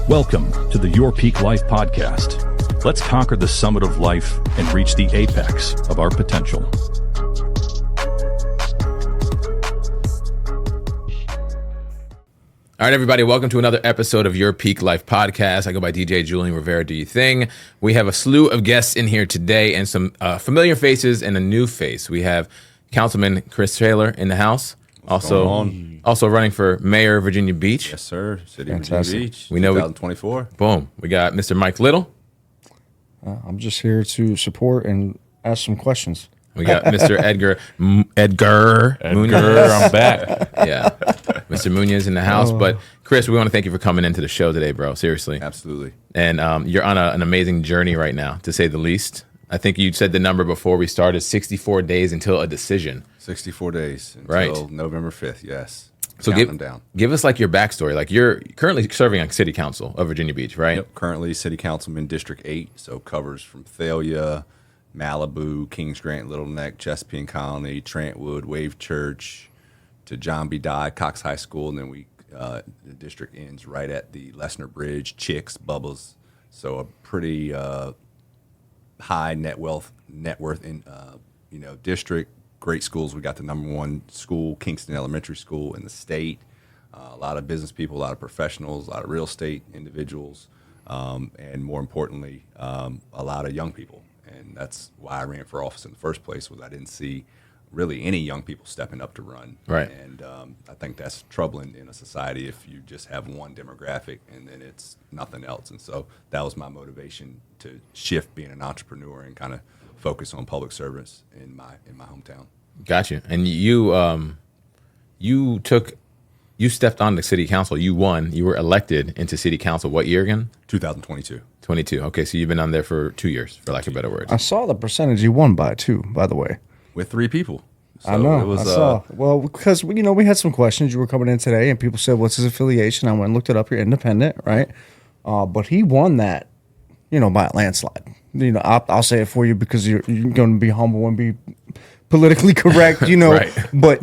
Welcome to the Your Peak Life podcast. Let's conquer the summit of life and reach the apex of our potential. All right, everybody, welcome to another episode of Your Peak Life podcast. I go by DJ Julian Rivera, Do You Thing. We have a slew of guests in here today and some familiar faces and a new face. We have Councilman Chris Taylor in the house. Also running for Mayor of Virginia Beach. Yes, sir. City of Virginia Beach, We know 2024. Boom. We got Mr. Mike Little. I'm just here to support and ask some questions. We got Mr. Edgar Munoz. I'm back. Yeah, Mr. Munoz in the house. But Chris, we want to thank you for coming into the show today, bro. Seriously. Absolutely. And you're on an amazing journey right now, to say the least. I think you said the number before we started, 64 days until a decision. 64 days until Right. November 5th, yes. So give us like your backstory. Like you're currently serving on City Council of Virginia Beach, right? Yep, currently City Councilman District 8, so covers from Thalia, Malibu, Kings Grant, Little Neck, Chesapeake Colony, Trentwood, Wave Church, to John B. Dye, Cox High School, and then the district ends right at the Lesnar Bridge, Chicks, Bubbles. So a pretty high net worth in district. Great schools. We got the #1 school, Kingston Elementary School, in the state. A lot of business people, a lot of professionals, a lot of real estate individuals, and more importantly, a lot of young people. And that's why I ran for office in the first place, was I didn't see really any young people stepping up to run. Right. And I think that's troubling in a society if you just have one demographic and then it's nothing else. And so that was my motivation to shift being an entrepreneur and kind of focus on public service in my hometown. Gotcha. And you stepped on the city council. You won. You were elected into city council. What year again? 2022. 22. Okay, so you've been on there for 2 years, for lack of better words. I saw the percentage you won by, too, by the way. With 3 people. So I know. It was, I saw. Well, because, we had some questions. You were coming in today, and people said, what's his affiliation? I went and looked it up. You're independent, right? But he won that, by a landslide. I'll say it for you because you're going to be humble and be politically correct, Right. But,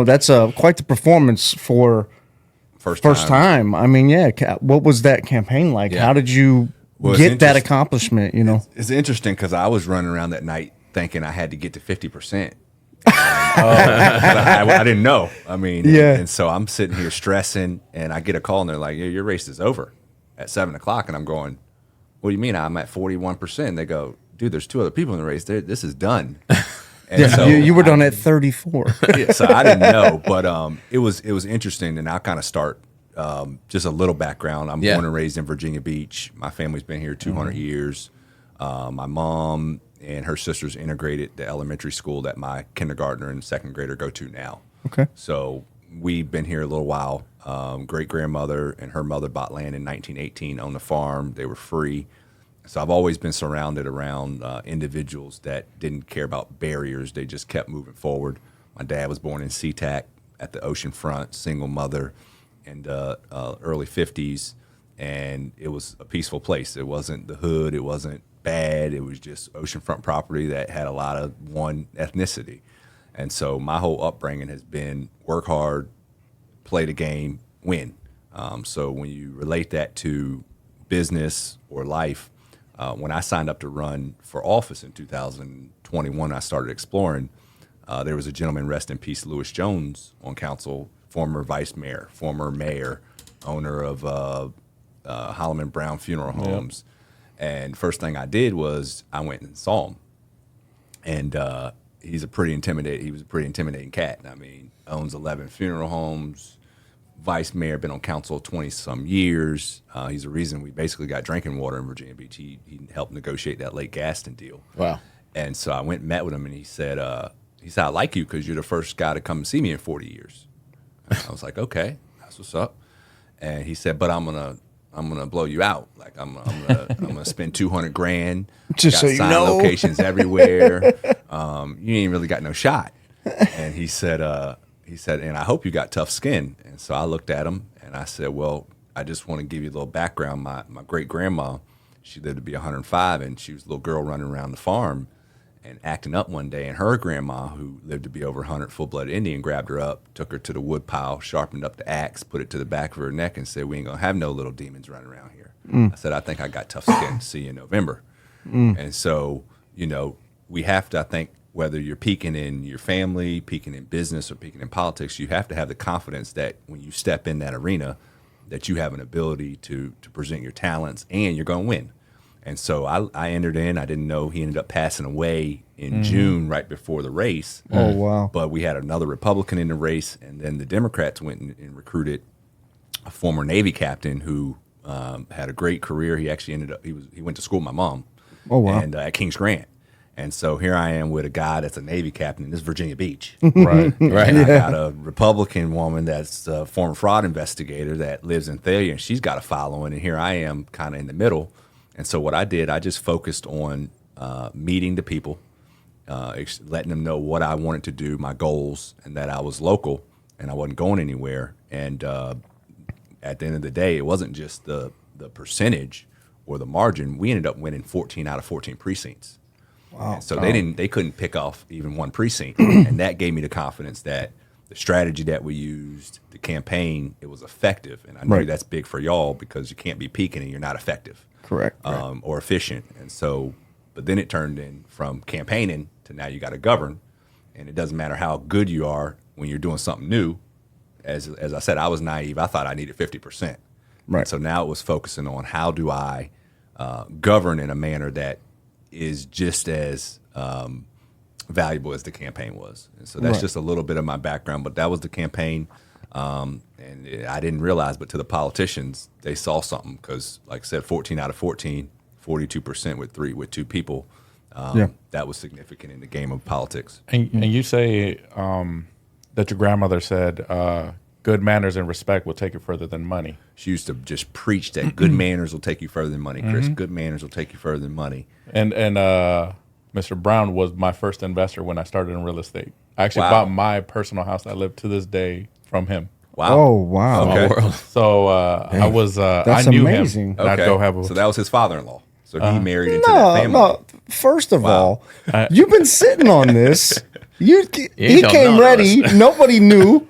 that's quite the performance for first time. I mean, yeah. What was that campaign like? Yeah. How did you get that accomplishment, It's interesting because I was running around that night thinking I had to get to 50%. I didn't know. I mean, yeah. And so I'm sitting here stressing, and I get a call, and they're like, yeah, your race is over at 7 o'clock. And I'm going, what do you mean? I'm at 41%. They go, dude, there's 2 other people in the race. This is done. And Yeah, so you were done at 34. yeah, so I didn't know, but it was interesting, and I'll kind of start just a little background. I'm born and raised in Virginia Beach. My family's been here 200 years. My mom and her sisters integrated the elementary school that my kindergartner and second grader go to now. Okay. So we've been here a little while. Great-grandmother and her mother bought land in 1918 on the farm. They were free. So I've always been surrounded around individuals that didn't care about barriers. They just kept moving forward. My dad was born in SeaTac at the ocean front, single mother, in the early 50s, and it was a peaceful place. It wasn't the hood. It wasn't bad. It was just oceanfront property that had a lot of one ethnicity. And so my whole upbringing has been work hard, play the game, win. So when you relate that to business or life, when I signed up to run for office in 2021, I started exploring. There was a gentleman, rest in peace, Louis Jones, on council, former vice mayor, former mayor, owner of Holloman Brown Funeral Homes. Yep. And first thing I did was I went and saw him. And he was a pretty intimidating cat. I mean, owns 11 funeral homes, vice mayor, been on council 20-some years. He's the reason we basically got drinking water in Virginia Beach. He helped negotiate that Lake Gaston deal. Wow. And so I went and met with him, and he said, I like you because you're the first guy to come and see me in 40 years. I was like, okay, that's what's up. And he said, but I'm gonna blow you out. Like I'm gonna spend $200,000. Just so you know, locations everywhere. You ain't really got no shot. And he said, and I hope you got tough skin. And so I looked at him and I said, well, I just want to give you a little background. My great grandma, she lived to be 105, and she was a little girl running around the farm. and acting up one day, and her grandma, who lived to be over 100, full-blooded Indian, grabbed her up, took her to the wood pile, sharpened up the axe, put it to the back of her neck, and said, "We ain't gonna have no little demons running around here." I said, "I think I got tough skin. See you in November." And so, we have to, I think, whether you're peaking in your family, peaking in business, or peaking in politics, you have to have the confidence that when you step in that arena, that you have an ability to present your talents and you're going to win. And so I entered in. I didn't know he ended up passing away in June, right before the race. Oh, wow. But we had another Republican in the race, and then the Democrats went and recruited a former Navy captain who had a great career. He actually ended up, he went to school with my mom. Oh, wow. And at King's Grant. And so here I am with a guy that's a Navy captain in this Virginia Beach. Right. And I got a Republican woman that's a former fraud investigator that lives in Thalia, and she's got a following. And here I am kind of in the middle. And so what I did, I just focused on meeting the people, letting them know what I wanted to do, my goals, and that I was local and I wasn't going anywhere. And at the end of the day, it wasn't just the percentage or the margin. We ended up winning 14 out of 14 precincts. Wow. And so they couldn't pick off even one precinct. And that gave me the confidence that the strategy that we used, the campaign, it was effective. And I knew that's big for y'all because you can't be peaking and you're not effective. Correct. Or efficient. And so, but then it turned in from campaigning to now you got to govern. And it doesn't matter how good you are when you're doing something new. As I said, I was naive. I thought I needed 50%. Right. And so now it was focusing on how do I govern in a manner that is just as valuable as the campaign was. And so that's just a little bit of my background, but that was the campaign. And I didn't realize, but to the politicians, they saw something because, like I said, 14 out of 14, 42% with two people. That was significant in the game of politics. And you say that your grandmother said good manners and respect will take you further than money. She used to just preach that good manners will take you further than money, Chris. Good manners will take you further than money. And Mr. Brown was my first investor when I started in real estate. I actually bought my personal house. I live to this day from him. Wow. Oh, wow. Okay. So I was That's I knew amazing. him. And I'd go have a, So that was his father-in-law. So he married into that family. No, first of all, you've been sitting on this. He told came none of ready. us. Nobody knew.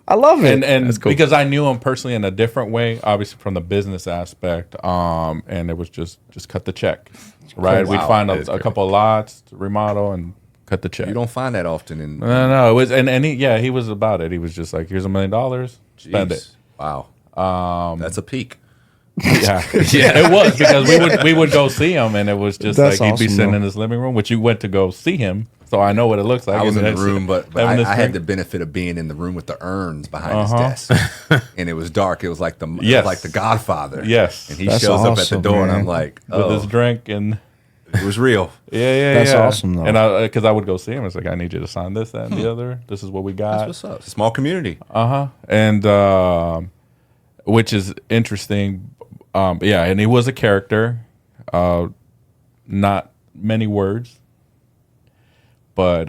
I love it. and That's cool. because I knew him personally in a different way, obviously from the business aspect, and it was just cut the check, right? Wow. We'd find That is a couple of lots to remodel and cut the check. You don't find that often in. No, it was, and he was about it. He was just like, here's $1 million, spend it. Wow. That's a peak. Yeah, it was because we would go see him, and it was just That's like he'd be awesome, sitting though. in his living room, which you went to go see him, so I know what it looks like. I was in And the then room, but having this I had drink. the benefit of being in the room with the urns behind his desk, and it was dark. It was like the Godfather. Yes. and he That's shows up at the awesome, door, and man. I'm like, with oh, his drink and. it was real. Yeah. That's awesome, though. And because I would go see him, it's like, I need you to sign this, that, and the other. This is what we got. That's what's up. It's a small community. And which is interesting. And he was a character, not many words, but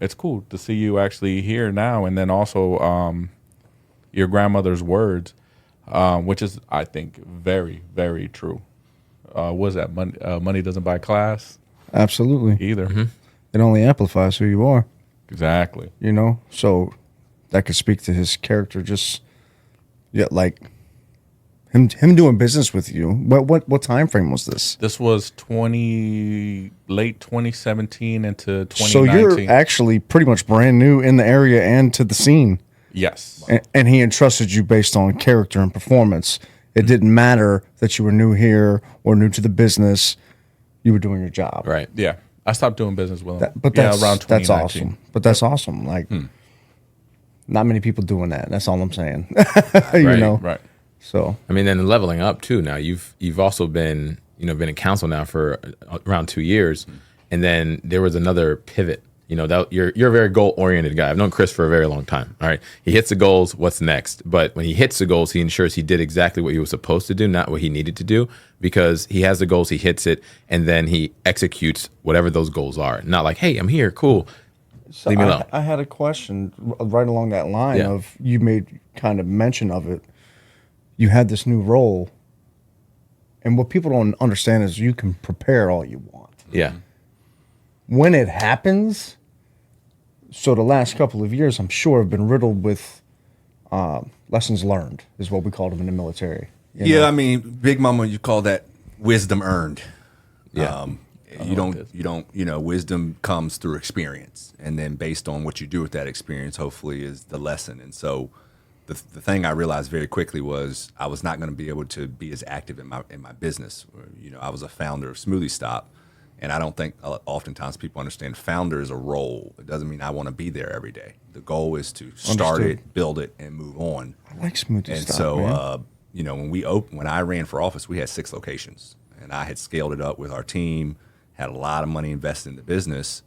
it's cool to see you actually here now, and then also your grandmother's words, which is, I think, very, very true. Was that money doesn't buy class Absolutely. either? It only amplifies who you are, Exactly. So that could speak to his character. Like him doing business with you. What time frame was this? This was late 2017 into 2019. So you're actually pretty much brand new in the area and to the scene. Yes. And he entrusted you based on character and performance. It didn't matter that you were new here or new to the business. You were doing your job. Right. Yeah. I stopped doing business with him. But that's, around 2019. that's awesome. But that's awesome. Like, not many people doing that. That's all I'm saying. Right. So I mean, then leveling up too. Now you've also been been in council now for around 2 years, and then there was another pivot. That you're a very goal oriented guy. I've known Chris for a very long time. All right, he hits the goals. What's next? But when he hits the goals, he ensures he did exactly what he was supposed to do, not what he needed to do, because he has the goals, he hits it, and then he executes whatever those goals are. Not like, hey, I'm here, cool. Leave me alone. I had a question right along that line Yeah. of you made kind of mention of it. You had this new role, and what people don't understand is you can prepare all you want. Yeah. when it happens, so the last couple of years, I'm sure, have been riddled with lessons learned, is what we called them in the military. You know? I mean, Big Mama, you call that wisdom earned. Yeah. Wisdom comes through experience, and then based on what you do with that experience, hopefully is the lesson. And so the thing I realized very quickly was I was not going to be able to be as active in my business. I was a founder of Smoothie Stop, and I don't think oftentimes people understand founder is a role. It doesn't mean I want to be there every day. The goal is to start it, build it, and move on. I like Smoothie And Stop, so, man. when I ran for office, we had 6 locations, and I had scaled it up with our team, had a lot of money invested in the business,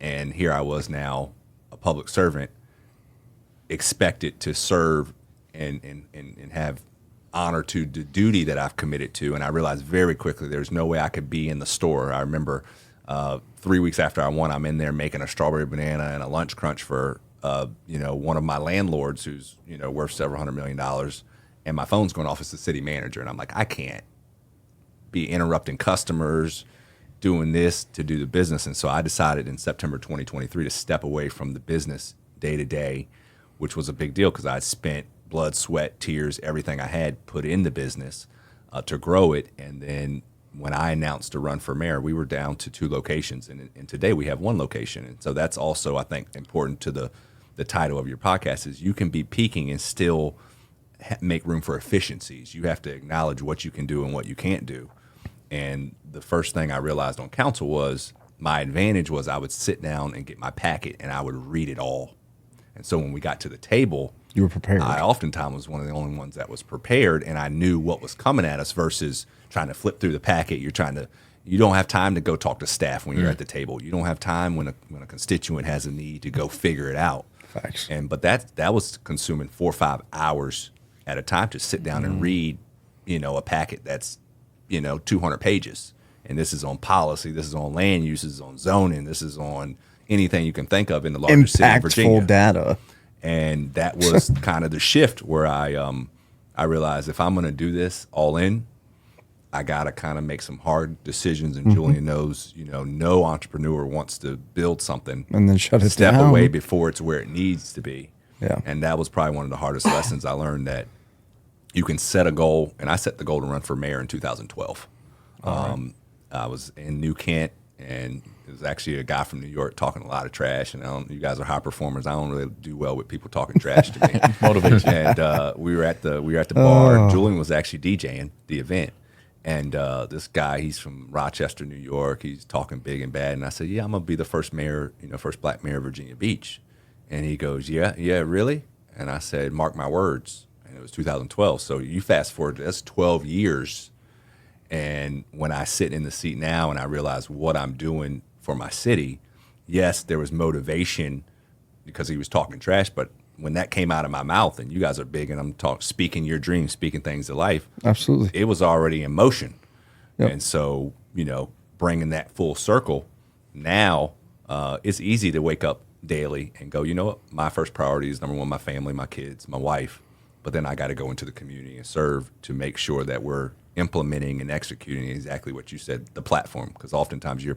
and here I was now, a public servant, expected to serve and have honor to the duty that I've committed to. And I realized very quickly there's no way I could be in the store. I remember 3 weeks after I won, I'm in there making a strawberry banana and a lunch crunch for one of my landlords who's worth several $100 million, and my phone's going off as the city manager, and I'm like, I can't be interrupting customers doing this to do the business. And so I decided in September 2023 to step away from the business day to day, which was a big deal because I had spent blood, sweat, tears, everything I had put in the business to grow it. And then when I announced to run for mayor, we were down to 2 locations, and today we have 1 location. And so that's also, I think, important to the title of your podcast is you can be peaking and still make room for efficiencies. You have to acknowledge what you can do and what you can't do. And the first thing I realized on council was my advantage was I would sit down and get my packet and I would read it all. And so when we got to the table, You were prepared. I oftentimes was one of the only ones that was prepared, and I knew what was coming at us versus trying to flip through the packet. You don't have time to go talk to staff when you're at the table. You don't have time when a constituent has a need to go figure it out. Facts. But that was consuming 4 or 5 hours at a time to sit down and read, a packet that's 200 pages. And this is on policy, this is on land use, this is on zoning, this is on anything you can think of in the larger city of Virginia. Impactful data. And that was kind of the shift where I realized if I'm going to do this all in, I got to kind of make some hard decisions. And Julian knows, no entrepreneur wants to build something And then shut it step down. away before it's where it needs to be. Yeah. And that was probably one of the hardest lessons I learned, that you can set a goal. And I set the goal to run for mayor in 2012. I was in New Kent, and it was actually a guy from New York talking a lot of trash. And you guys are high performers. I don't really do well with people talking trash to me. Motivation. And we were at the bar. Julian was actually DJing the event. And this guy, he's from Rochester, New York. He's talking big and bad. And I said, yeah, I'm going to be the first mayor, first black mayor of Virginia Beach. And he goes, yeah, really? And I said, mark my words. And it was 2012. So you fast forward, that's 12 years. And when I sit in the seat now and I realize what I'm doing for my city, yes, there was motivation because he was talking trash, but when that came out of my mouth, and you guys are big, and I'm speaking your dreams, speaking things to life. Absolutely. It was already in motion. Yep. And so, bringing that full circle, now it's easy to wake up daily and go, you know what, my first priority is number one, my family, my kids, my wife. But then I got to go into the community and serve to make sure that we're implementing and executing exactly what you said, the platform. Because oftentimes your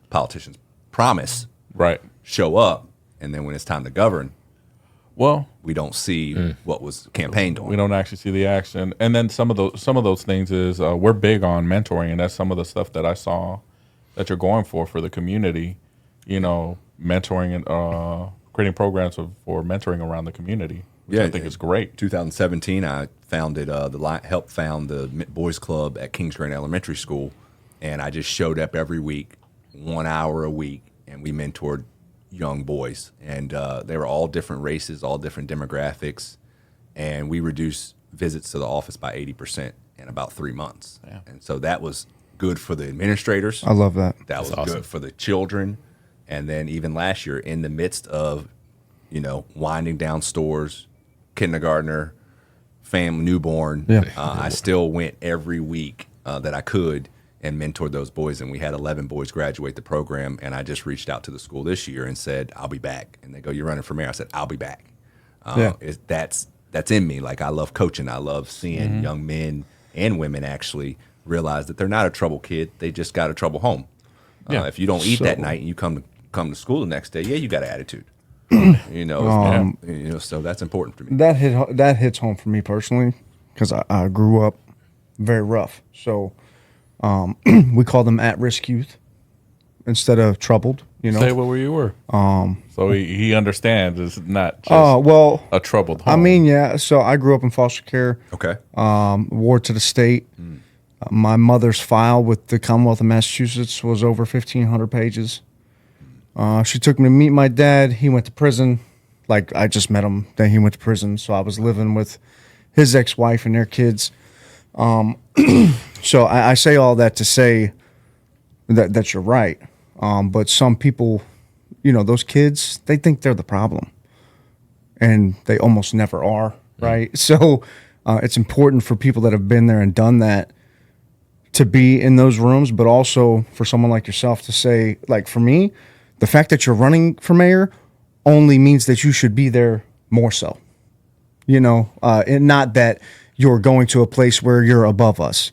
politicians promise, Right. show up, and then when it's time to govern, Well, we don't see what was campaigned on. we don't actually see the action. And then some of those things is we're big on mentoring, and that's some of the stuff that I saw that you're going for the community. Mentoring and creating programs for mentoring around the community. Which I think is great. 2017, I founded helped found the Boys Club at Kings Grant Elementary School, and I just showed up every week, 1 hour a week, and we mentored young boys, and they were all different races, all different demographics, and we reduced visits to the office by 80% in about 3 months. Yeah. And so that was good for the administrators. I love that. That was awesome. good for the children. And then even last year, in the midst of, winding down stores, kindergartner, family, newborn, I still went every week that I could and mentored those boys. And we had 11 boys graduate the program. And I just reached out to the school this year and said, I'll be back. And they go, you're running for mayor? I said, I'll be back. That's in me. Like, I love coaching. I love seeing young men and women actually realize that they're not a trouble kid. They just got a trouble home. Yeah. If you don't eat that So- night and you come to school the next day, yeah, you got an attitude. You know, so that's important for me. That hits home for me personally because I grew up very rough. So we call them at-risk youth instead of troubled. You know. Say where you were. So he understands it's not just Well, a troubled home. I mean, yeah. So I grew up in foster care. Okay. Ward to the state. My mother's file with the Commonwealth of Massachusetts was over 1,500 pages. She took me to meet my dad. He went to prison. Like, I just met him. Then he went to prison. So I was living with his ex-wife and their kids. So I say all that to say that you're right. But some people, you know, those kids, they think they're the problem. And they almost never are, right? So it's important for people that have been there and done that to be in those rooms, but also for someone like yourself to say, like, for me, the fact that you're running for mayor only means that you should be there more so. You know, and not that you're going to a place where you're above us,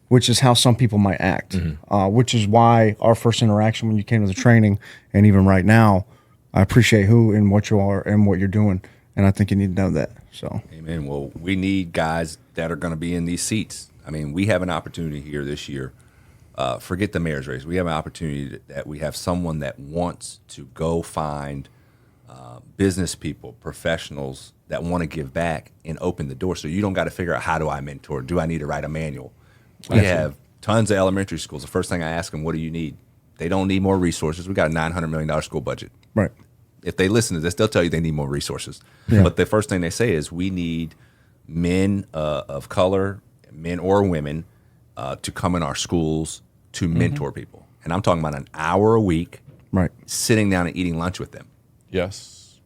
which is how some people might act, which is why our first interaction when you came to the training, and even right now, I appreciate who and what you are and what you're doing. And I think you need to know that. So, Amen. Well, we need guys that are going to be in these seats. I mean, we have an opportunity here this year. Forget the mayor's race. We have an opportunity that we have someone that wants to go find business people, professionals that want to give back and open the door. So you don't got to figure out, how do I mentor? Do I need to write a manual? We have tons of elementary schools. The first thing I ask them, what do you need? They don't need more resources. We got a $900 million school budget. right. If they listen to this, they'll tell you they need more resources. Yeah. But the first thing they say is, we need men of color, men or women, to come in our schools to mentor people. And I'm talking about an hour a week, Right. sitting down and eating lunch with them. yes.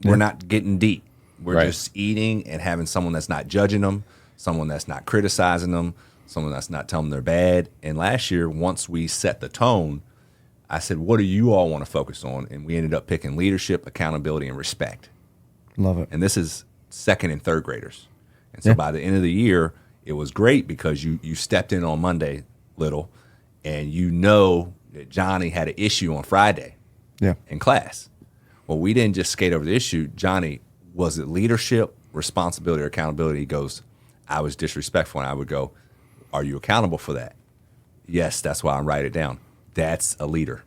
We're not getting deep. We're Right. just eating and having someone that's not judging them, someone that's not criticizing them, someone that's not telling them they're bad. And last year, once we set the tone, I said, what do you all want to focus on? And we ended up picking leadership, accountability, and respect. Love it. And this is second and third graders. And so Yeah. by the end of the year, it was great because you stepped in on Monday, Little, and you know that Johnny had an issue on Friday Yeah. in class. Well, we didn't just skate over the issue. Johnny, was it leadership, responsibility, or accountability? He goes, I was disrespectful. And I would go, are you accountable for that? Yes, that's why I write it down. That's a leader.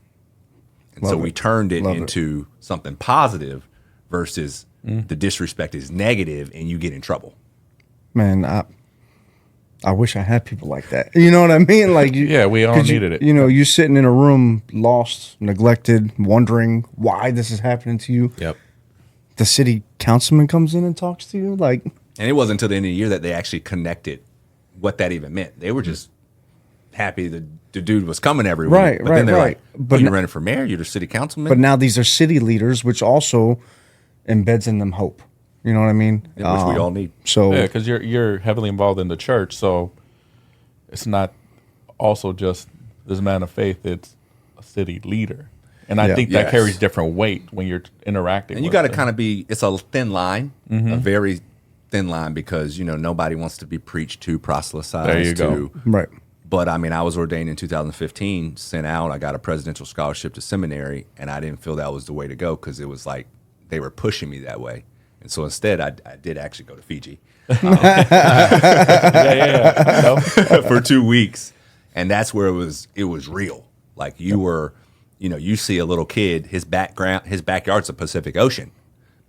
And Love so it. we turned it Love it. into something positive versus the disrespect is negative and you get in trouble. Man, I wish I had people like that. You know what I mean? Like, Yeah, we all 'cause needed it. You know, you sitting in a room, lost, neglected, wondering why this is happening to you. Yep. The city councilman comes in and talks to you. Like, And it wasn't until the end of the year that they actually connected what that even meant. They were just happy the dude was coming every week. Right, But then they're right. like, But you're n- running for mayor? You're the city councilman? but now these are city leaders, which also embeds in them hope. You know what I mean? Which we all need. So, Yeah, because you're heavily involved in the church, so it's not also just this man of faith. It's a city leader, and I Yeah. think that Yes. carries different weight when you're interacting. And you with got to them. kind of be, it's a thin line, a very thin line, because, you know, nobody wants to be preached to, proselytized There you to. go. right. But I mean, I was ordained in 2015, sent out, I got a presidential scholarship to seminary, and I didn't feel that was the way to go because it was like they were pushing me that way. And so instead, I did actually go to Fiji yeah. No? for 2 weeks. And that's where it was real. Like you were, you know, you see a little kid, his backyard's a Pacific Ocean,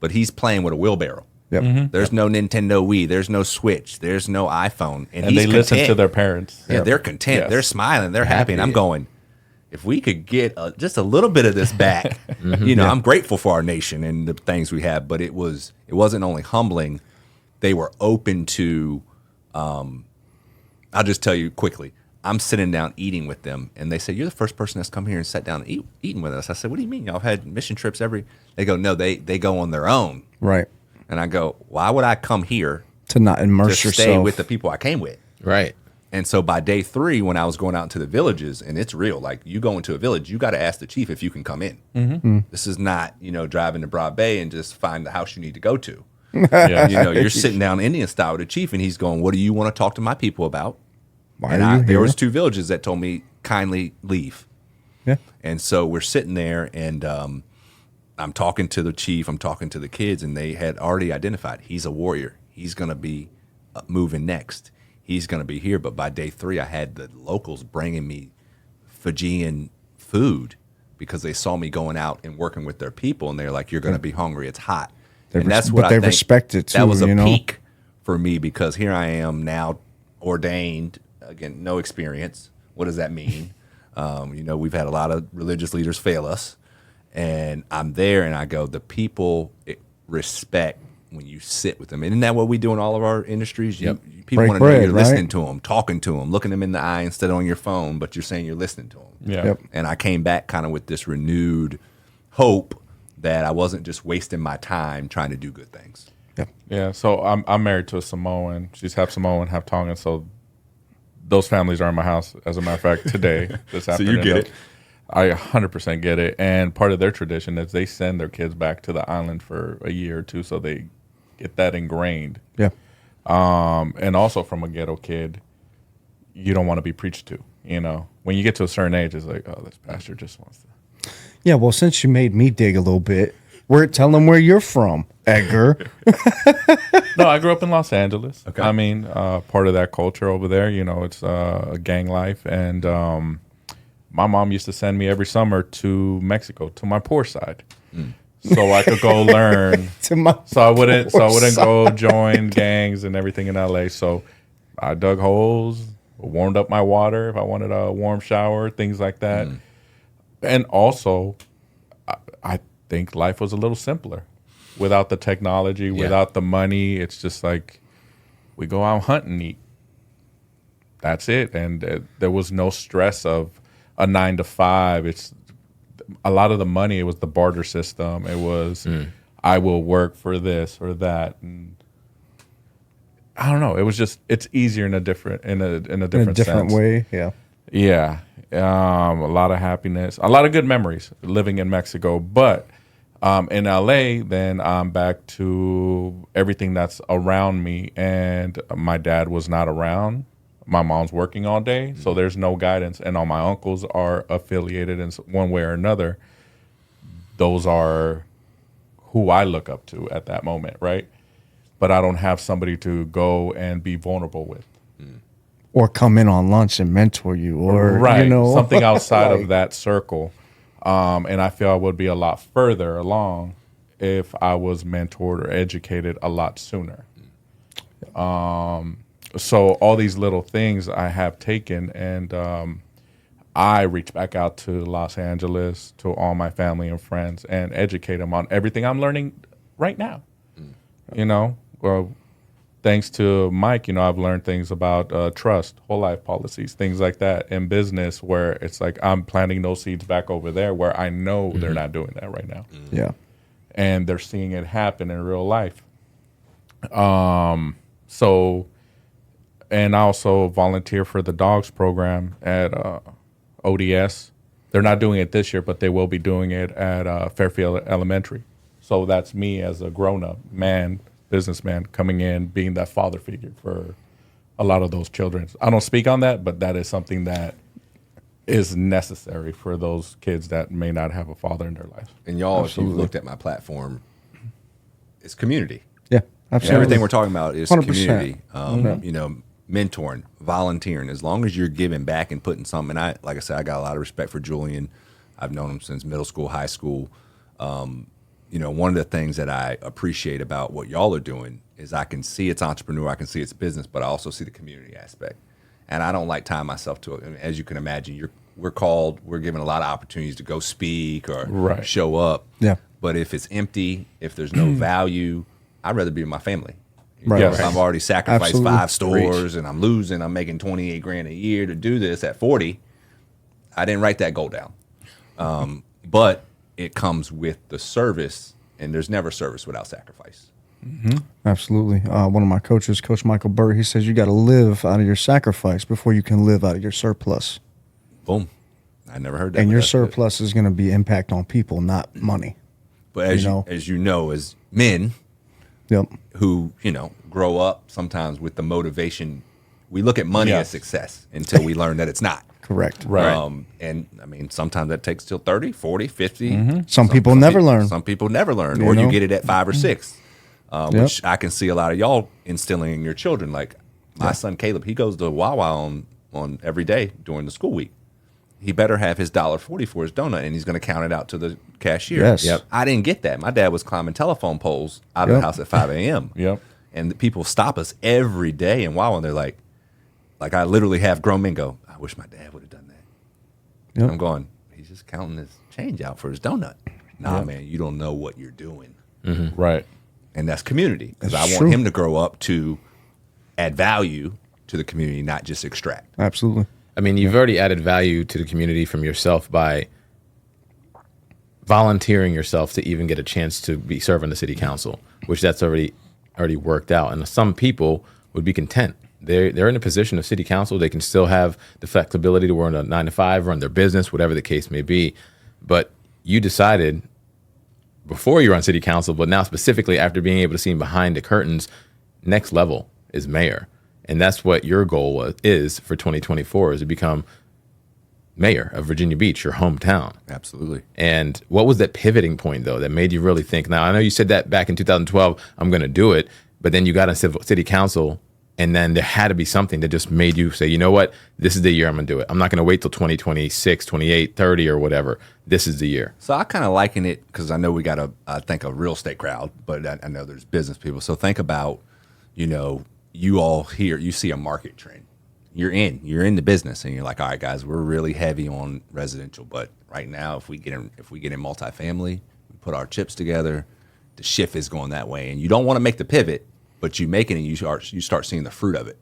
but he's playing with a wheelbarrow. Yep. There's no Nintendo Wii, there's no Switch, there's no iPhone. And he's they listen content. to their parents. Yeah, they're content. Yes. They're smiling. They're happy. And I'm going, if we could get just a little bit of this back, you know, I'm grateful for our nation and the things we have. But it wasn't only humbling. They were open to, I'll just tell you quickly, I'm sitting down eating with them. And they say, you're the first person that's come here and sat down and eating with us. I said, what do you mean? Y'all have had mission trips they go, no, they go on their own. Right. And I go, why would I come here To not immerse to yourself. stay with the people I came with? Right. And so by day 3, when I was going out into the villages, and it's real, like you go into a village, you got to ask the chief if you can come in. Mm-hmm. This is not, you know, driving to Broad Bay and just find the house you need to go to. Yeah. You know, you're sitting down Indian style with the chief, and he's going, what do you want to talk to my people about? Why And are you there here? was 2 villages that told me, kindly leave. Yeah. And so we're sitting there, and I'm talking to the chief, I'm talking to the kids, and they had already identified he's a warrior. He's going to be moving next. He's going to be here. But by day 3, I had the locals bringing me Fijian food because they saw me going out and working with their people, and they're like, "You're going to be hungry. It's hot." And that's what I think. Respect it too. That was a you know? peak for me, because here I am now, ordained. Again, no experience. What does that mean? We've had a lot of religious leaders fail us, and I'm there, and I go, the people respect when you sit with them. Isn't that what we do in all of our industries? People Break want to know bread, you're right? listening to them, talking to them, looking them in the eye instead of on your phone, but you're saying you're listening to them. Yeah. Yep. And I came back kind of with this renewed hope that I wasn't just wasting my time trying to do good things. Yep. Yeah, so I'm married to a Samoan. She's half Samoan, half Tongan. So those families are in my house, as a matter of fact, today, this afternoon. you get it. I 100% get it. And part of their tradition is they send their kids back to the island for a year or two, so they get that ingrained. Yeah. And also from a ghetto kid, you don't want to be preached to. When you get to a certain age, it's like, oh, this pastor just wants to. Yeah. Well, since you made me dig a little bit, tell them where you're from, Edgar. No, I grew up in Los Angeles. Okay. I mean, part of that culture over there, it's a gang life. And my mom used to send me every summer to Mexico, to my poor side. So I could go learn. So I wouldn't go join gangs and everything in LA. So I dug holes, warmed up my water if I wanted a warm shower, things like that. And also, I think life was a little simpler without the technology, without the money. It's just like we go out hunt and eat. That's it. And there was no stress of a 9 to 5. It's a lot of the money. It was the barter system. It was I will work for this or that. And I don't know. It was just it's easier in a different sense. way. Yeah. Yeah. A lot of happiness, a lot of good memories living in Mexico. But in LA, then I'm back to everything that's around me. And my dad was not around. My mom's working all day, so there's no guidance. And all my uncles are affiliated in one way or another. Those are who I look up to at that moment, right? But I don't have somebody to go and be vulnerable with. Or come in on lunch and mentor you, or right, something outside of that circle. And I feel I would be a lot further along if I was mentored or educated a lot sooner. So all these little things I have taken, and I reach back out to Los Angeles, to all my family and friends, and educate them on everything I'm learning right now. Well, thanks to Mike, I've learned things about trust, whole life policies, things like that in business, where it's like I'm planting those seeds back over there where I know they're not doing that right now. Yeah. And they're seeing it happen in real life. And I also volunteer for the dogs program at ODS. They're not doing it this year, but they will be doing it at Fairfield Elementary. So that's me as a grown-up man, businessman, coming in, being that father figure for a lot of those children. I don't speak on that, but that is something that is necessary for those kids that may not have a father in their life. And y'all, if you've looked at my platform, it's community. Yeah, absolutely. Everything we're talking about is 100%. community. Mentoring, volunteering. As long as you're giving back and putting something. And like I said, I got a lot of respect for Julian. I've known him since middle school, high school. One of the things that I appreciate about what y'all are doing is I can see it's entrepreneur, I can see it's business, but I also see the community aspect. And I don't like tying myself to it. And as you can imagine, we're given a lot of opportunities to go speak or show up. Yeah. But if it's empty, if there's no value, I'd rather be with my family. Right. Yes. I've already sacrificed Absolutely. 5 stores and I'm losing. I'm making $28,000 a year to do this at 40. I didn't write that goal down. But it comes with the service, and there's never service without sacrifice. Absolutely. One of my coaches, Coach Michael Burr, he says you got to live out of your sacrifice before you can live out of your surplus. Boom. I never heard that. And but your that's good. surplus is going to be impact on people, not money. But as you know, as men Yep. who, grow up sometimes with the motivation, we look at money as success until we learn that it's not. Correct. Right. And I mean, sometimes that takes till 30, 40, 50. Some people never learn. Some people never learn, You or you know? get it at 5 or 6, which I can see a lot of y'all instilling in your children. Like my son Caleb, he goes to Wawa on every day during the school week. He better have his $1.40 for his donut, and he's going to count it out to the cashier. Yes. Yep. I didn't get that. My dad was climbing telephone poles out of the house at 5 a.m. Yep. And the people stop us every day in Wawa, and they're like I literally have grown men go, I wish my dad would have done that. Yep. I'm going, he's just counting his change out for his donut. Nah, man, you don't know what you're doing. Right. And that's community, because I That's want true. him to grow up to add value to the community, not just extract. Absolutely. I mean, you've already added value to the community from yourself by volunteering yourself to even get a chance to be serving the city council, which that's already worked out. And some people would be content. They're in a position of city council. They can still have the flexibility to work a 9 to 5, run their business, whatever the case may be. But you decided before you were on city council, but now specifically after being able to see behind the curtains, next level is mayor. And that's what your goal is for 2024, is to become mayor of Virginia Beach, your hometown. Absolutely. And what was that pivoting point, though, that made you really think? Now, I know you said that back in 2012, I'm going to do it, but then you got on city council, and then there had to be something that just made you say, you know what, this is the year I'm going to do it. I'm not going to wait till 2026, 28, 30 or whatever. This is the year. So I kind of liken it, because I know we got I think a real estate crowd, but I know there's business people. So think about, you all here, you see a market trend. You're in the business, and you're like, all right, guys, we're really heavy on residential, but right now, if we get in multifamily, we put our chips together, the shift is going that way, and you don't want to make the pivot, but you make it, and you start seeing the fruit of it.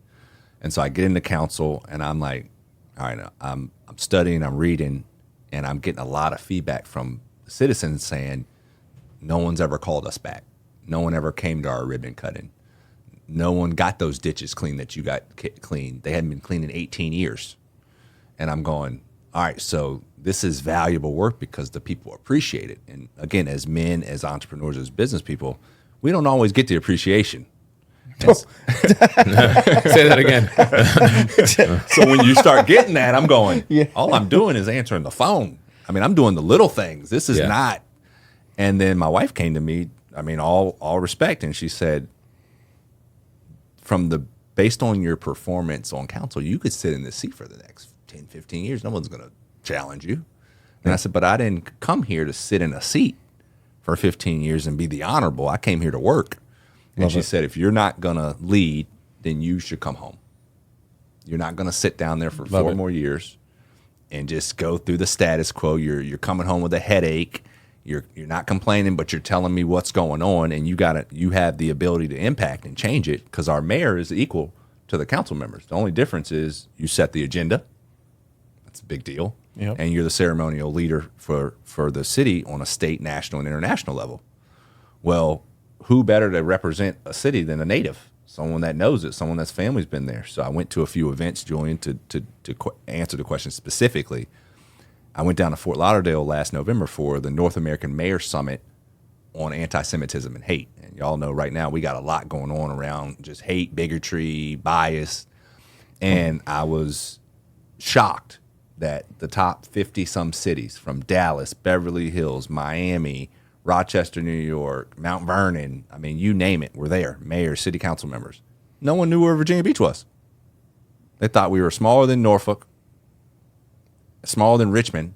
And so I get into council, and I'm like, all right, I'm studying, I'm reading, and I'm getting a lot of feedback from citizens saying, no one's ever called us back. No one ever came to our ribbon cutting. No one got those ditches clean that you got clean. They hadn't been cleaned in 18 years. And I'm going, all right, so this is valuable work because the people appreciate it. And again, as men, as entrepreneurs, as business people, we don't always get the appreciation. And Say that again. so when you start getting that, I'm going, all I'm doing is answering the phone. I mean, I'm doing the little things. This is not. And then my wife came to me, I mean, all respect, and she said, based on your performance on council, you could sit in this seat for the next 10, 15 years. No one's going to challenge you. And I said, but I didn't come here to sit in a seat for 15 years and be the honorable. I came here to work. And she said, if you're not going to lead, then you should come home. You're not going to sit down there for 4 more years and just go through the status quo. You're coming home with a headache. You're not complaining, but you're telling me what's going on, and you have the ability to impact and change it, because our mayor is equal to the council members. The only difference is you set the agenda. That's a big deal. Yep. And you're the ceremonial leader for the city on a state, national, and international level. Well, who better to represent a city than a native? Someone that knows it, someone that's family's been there. So I went to a few events, Julian, to answer the question specifically. I went down to Fort Lauderdale last November for the North American Mayor Summit on anti-Semitism and hate. And y'all know right now we got a lot going on around just hate, bigotry, bias. And I was shocked that the top 50-some cities, from Dallas, Beverly Hills, Miami, Rochester, New York, Mount Vernon, I mean, you name it, were there, mayors, city council members. No one knew where Virginia Beach was. They thought we were smaller than Norfolk, smaller than Richmond,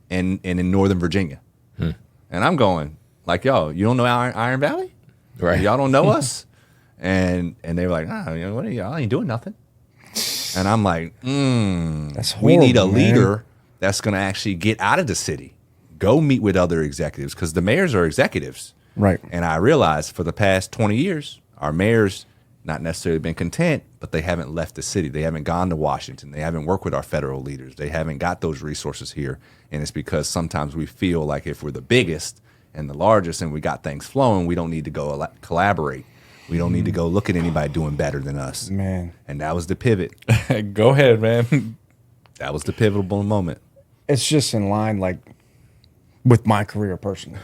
and in Northern Virginia. And I'm going, like, y'all, you don't know Iron Valley? Right. Y'all don't know us? And they were like, what are y'all ain't doing nothing. And I'm like, That's horrible, we need a man. leader that's going to actually get out of the city, go meet with other executives, because the mayors are executives. Right. And I realized for the past 20 years, our mayors not necessarily been content, but they haven't left the city. They haven't gone to Washington. They haven't worked with our federal leaders. They haven't got those resources here. And it's because sometimes we feel like if we're the biggest and the largest and we got things flowing, we don't need to go collaborate. We don't need to go look at anybody doing better than us. Man. And that was the pivot. Go ahead, man. That was the pivotal moment. It's just in line, like, with my career personally.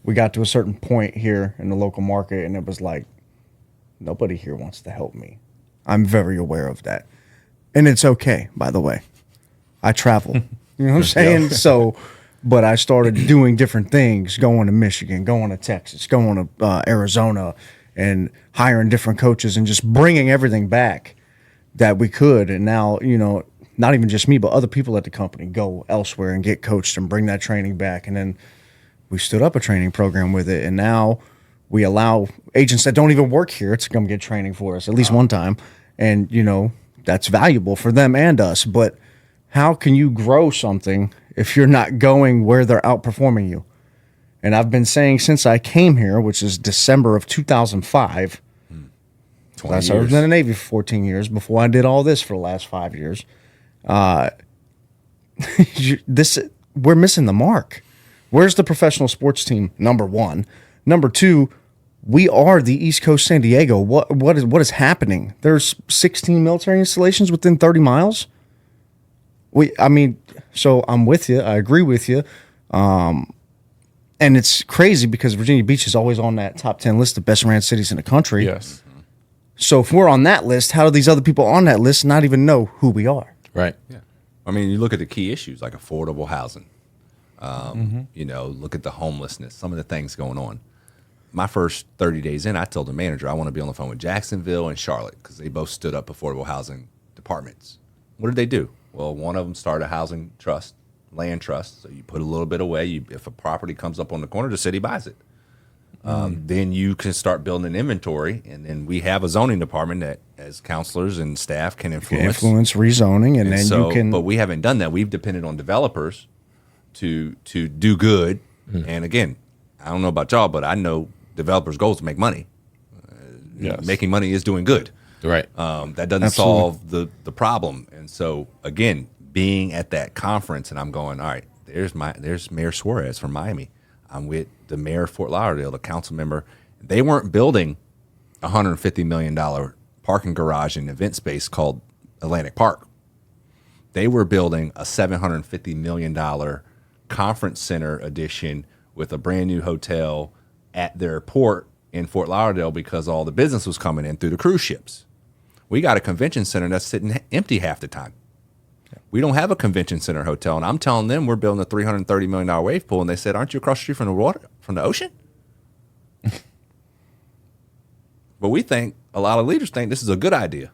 We got to a certain point here in the local market, and it was like, nobody here wants to help me. I'm very aware of that. And it's okay, by the way. I travel. You know what I'm saying? So, but I started doing different things, going to Michigan, going to Texas, going to Arizona, and hiring different coaches and just bringing everything back that we could. And now, you know, not even just me, but other people at the company go elsewhere and get coached and bring that training back. And then we stood up a training program with it. And now we allow agents that don't even work here to come get training for us at least one time. And, you know, that's valuable for them and us. But how can you grow something if you're not going where they're outperforming you? And I've been saying since I came here, which is December of 2005, I served in the Navy for 14 years before I did all this for the last 5 years. We're missing the mark. Where's the professional sports team? Number one. Number two, we are the East Coast San Diego. What is happening? There's 16 military installations within 30 miles. So I'm with you. I agree with you. And it's crazy because Virginia Beach is always on that top 10 list of best ran cities in the country. Yes. So if we're on that list, how do these other people on that list not even know who we are? Right. Yeah. I mean, you look at the key issues like affordable housing. You know, look at the homelessness, some of the things going on. My first 30 days in, I told the manager I want to be on the phone with Jacksonville and Charlotte because they both stood up affordable housing departments. What did they do? Well, one of them started a housing trust, land trust. So you put a little bit away. If a property comes up on the corner, the city buys it. Then you can start building an inventory, and then we have a zoning department that, as counselors and staff, can influence rezoning, and then so, you can. But we haven't done that. We've depended on developers to do good. And again, I don't know about y'all, but I know developers' goals to make money. Yes. Making money is doing good. Right. That doesn't solve the problem. And so again, being at that conference, and I'm going, all right, there's Mayor Suarez from Miami. I'm with the mayor of Fort Lauderdale, the council member. They weren't building a $150 million parking garage and event space called Atlantic Park. They were building a $750 million conference center addition with a brand new hotel at their port in Fort Lauderdale because all the business was coming in through the cruise ships. We got a convention center that's sitting empty half the time. We don't have a convention center hotel, and I'm telling them we're building a $330 million wave pool, and they said, "Aren't you across the street from the water, from the ocean?" But we think, a lot of leaders think this is a good idea.